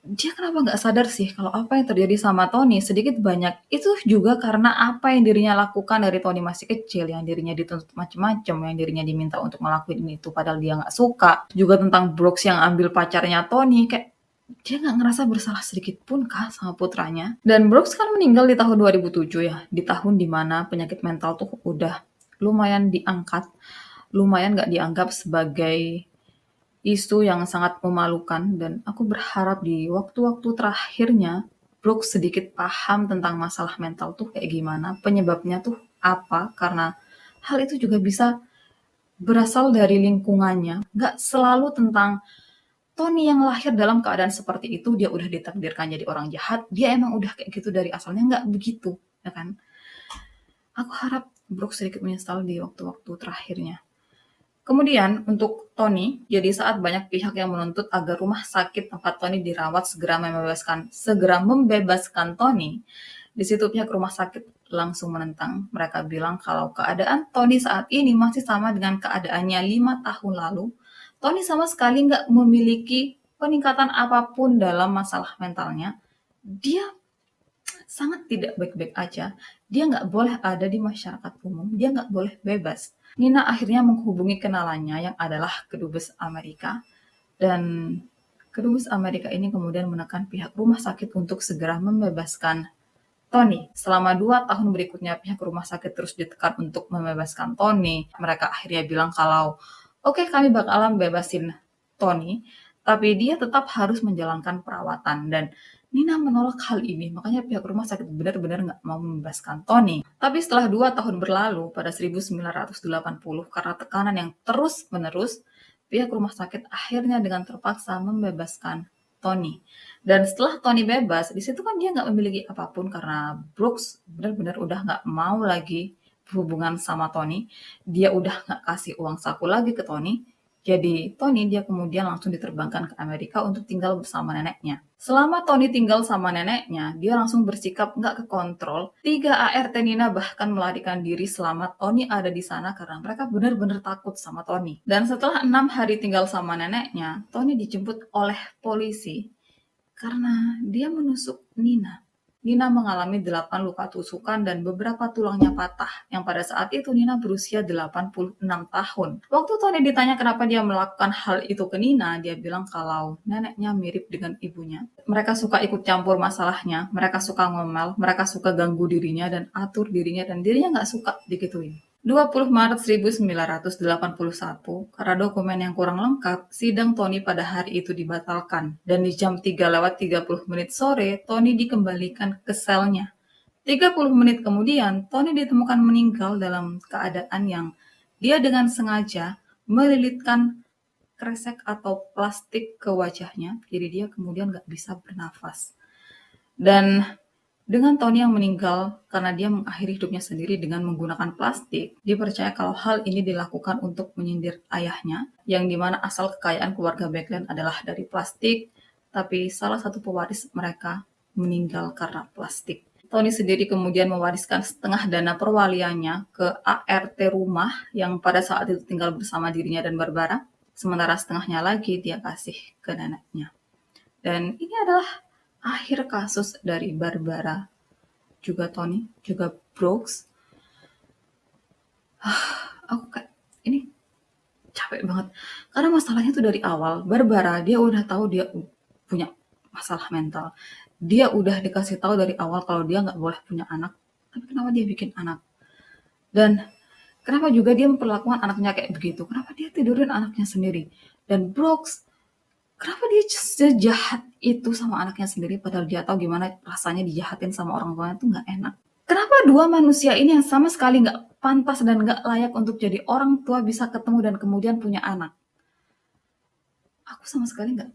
Dia kenapa nggak sadar sih kalau apa yang terjadi sama Tony sedikit banyak itu juga karena apa yang dirinya lakukan dari Tony masih kecil, yang dirinya dituntut macem-macem, yang dirinya diminta untuk ngelakuin itu padahal dia nggak suka. Juga tentang Brooks yang ambil pacarnya Tony, kayak dia nggak ngerasa bersalah sedikit pun kah sama putranya? Dan Brooks kan meninggal di tahun 2007 ya, di tahun dimana penyakit mental tuh udah lumayan diangkat, lumayan nggak dianggap sebagai isu yang sangat memalukan dan aku berharap di waktu-waktu terakhirnya Brooks sedikit paham tentang masalah mental tuh kayak gimana, penyebabnya tuh apa, karena hal itu juga bisa berasal dari lingkungannya. Nggak selalu tentang Tony yang lahir dalam keadaan seperti itu, dia udah ditakdirkan jadi orang jahat, dia emang udah kayak gitu dari asalnya, nggak begitu, ya kan? Aku harap Brooks sedikit menyesal di waktu-waktu terakhirnya. Kemudian untuk Tony, jadi saat banyak pihak yang menuntut agar rumah sakit tempat Tony dirawat segera membebaskan Tony, di situ pihak rumah sakit langsung menentang. Mereka bilang kalau keadaan Tony saat ini masih sama dengan keadaannya 5 tahun lalu. Tony sama sekali nggak memiliki peningkatan apapun dalam masalah mentalnya. Dia sangat tidak baik-baik aja. Dia nggak boleh ada di masyarakat umum, dia nggak boleh bebas. Nina akhirnya menghubungi kenalannya yang adalah kedubes Amerika, dan kedubes Amerika ini kemudian menekan pihak rumah sakit untuk segera membebaskan Tony. Selama 2 tahun berikutnya pihak rumah sakit terus ditekan untuk membebaskan Tony. Mereka akhirnya bilang kalau, oke, kami bakalan bebasin Tony, tapi dia tetap harus menjalankan perawatan. Dan Nina menolak hal ini, makanya pihak rumah sakit benar-benar nggak mau membebaskan Tony. Tapi setelah 2 tahun berlalu, pada 1980, karena tekanan yang terus-menerus, pihak rumah sakit akhirnya dengan terpaksa membebaskan Tony. Dan setelah Tony bebas, di situ kan dia nggak memiliki apapun karena Brooks benar-benar udah nggak mau lagi berhubungan sama Tony. Dia udah nggak kasih uang saku lagi ke Tony. Jadi Tony dia kemudian langsung diterbangkan ke Amerika untuk tinggal bersama neneknya. Selama Tony tinggal sama neneknya, dia langsung bersikap nggak kekontrol. 3 ART Nina bahkan melarikan diri selama Tony ada di sana karena mereka benar-benar takut sama Tony. Dan setelah 6 hari tinggal sama neneknya, Tony dijemput oleh polisi karena dia menusuk Nina. Nina mengalami 8 luka tusukan dan beberapa tulangnya patah, yang pada saat itu Nina berusia 86 tahun. Waktu Tony ditanya kenapa dia melakukan hal itu ke Nina, dia bilang kalau neneknya mirip dengan ibunya. Mereka suka ikut campur masalahnya, mereka suka ngomel, mereka suka ganggu dirinya dan atur dirinya, dan dirinya nggak suka digituin. 20 Maret 1981, karena dokumen yang kurang lengkap, sidang Tony pada hari itu dibatalkan. Dan di jam 3:30 sore, Tony dikembalikan ke selnya. 30 menit kemudian, Tony ditemukan meninggal dalam keadaan yang dia dengan sengaja melilitkan kresek atau plastik ke wajahnya, jadi dia kemudian nggak bisa bernafas. Dan dengan Tony yang meninggal karena dia mengakhiri hidupnya sendiri dengan menggunakan plastik, dipercaya kalau hal ini dilakukan untuk menyindir ayahnya, yang dimana asal kekayaan keluarga Backland adalah dari plastik, tapi salah satu pewaris mereka meninggal karena plastik. Tony sendiri kemudian mewariskan setengah dana perwaliannya ke ART rumah yang pada saat itu tinggal bersama dirinya dan Barbara. sementara setengahnya lagi dia kasih ke neneknya. Dan ini adalah akhir kasus dari Barbara, juga Tony, juga Brooks. Aku kayak, ini capek banget. Karena masalahnya tuh dari awal, Barbara dia udah tahu dia punya masalah mental. Dia udah dikasih tahu dari awal kalau dia nggak boleh punya anak. Tapi kenapa dia bikin anak? Dan kenapa juga dia memperlakukan anaknya kayak begitu? Kenapa dia tidurin anaknya sendiri? Dan Brooks, kenapa dia sejahat itu sama anaknya sendiri padahal dia tahu gimana rasanya dijahatin sama orang tuanya tuh nggak enak. Kenapa dua manusia ini yang sama sekali nggak pantas dan nggak layak untuk jadi orang tua bisa ketemu dan kemudian punya anak? Aku sama sekali nggak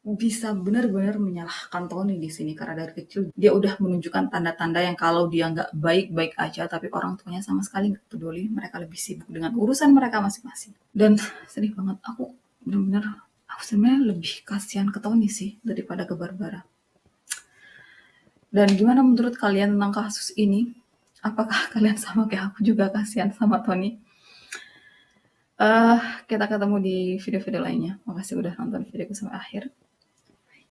bisa benar-benar menyalahkan Tony di sini karena dari kecil dia udah menunjukkan tanda-tanda yang kalau dia nggak baik-baik aja, tapi orang tuanya sama sekali nggak peduli. Mereka lebih sibuk dengan urusan mereka masing-masing. Dan sedih banget. Aku sebenarnya lebih kasihan ke Tony sih daripada ke Barbara. Dan gimana menurut kalian tentang kasus ini? Apakah kalian sama kayak aku juga kasihan sama Tony? Kita ketemu di video-video lainnya. Makasih udah nonton videoku sampai akhir.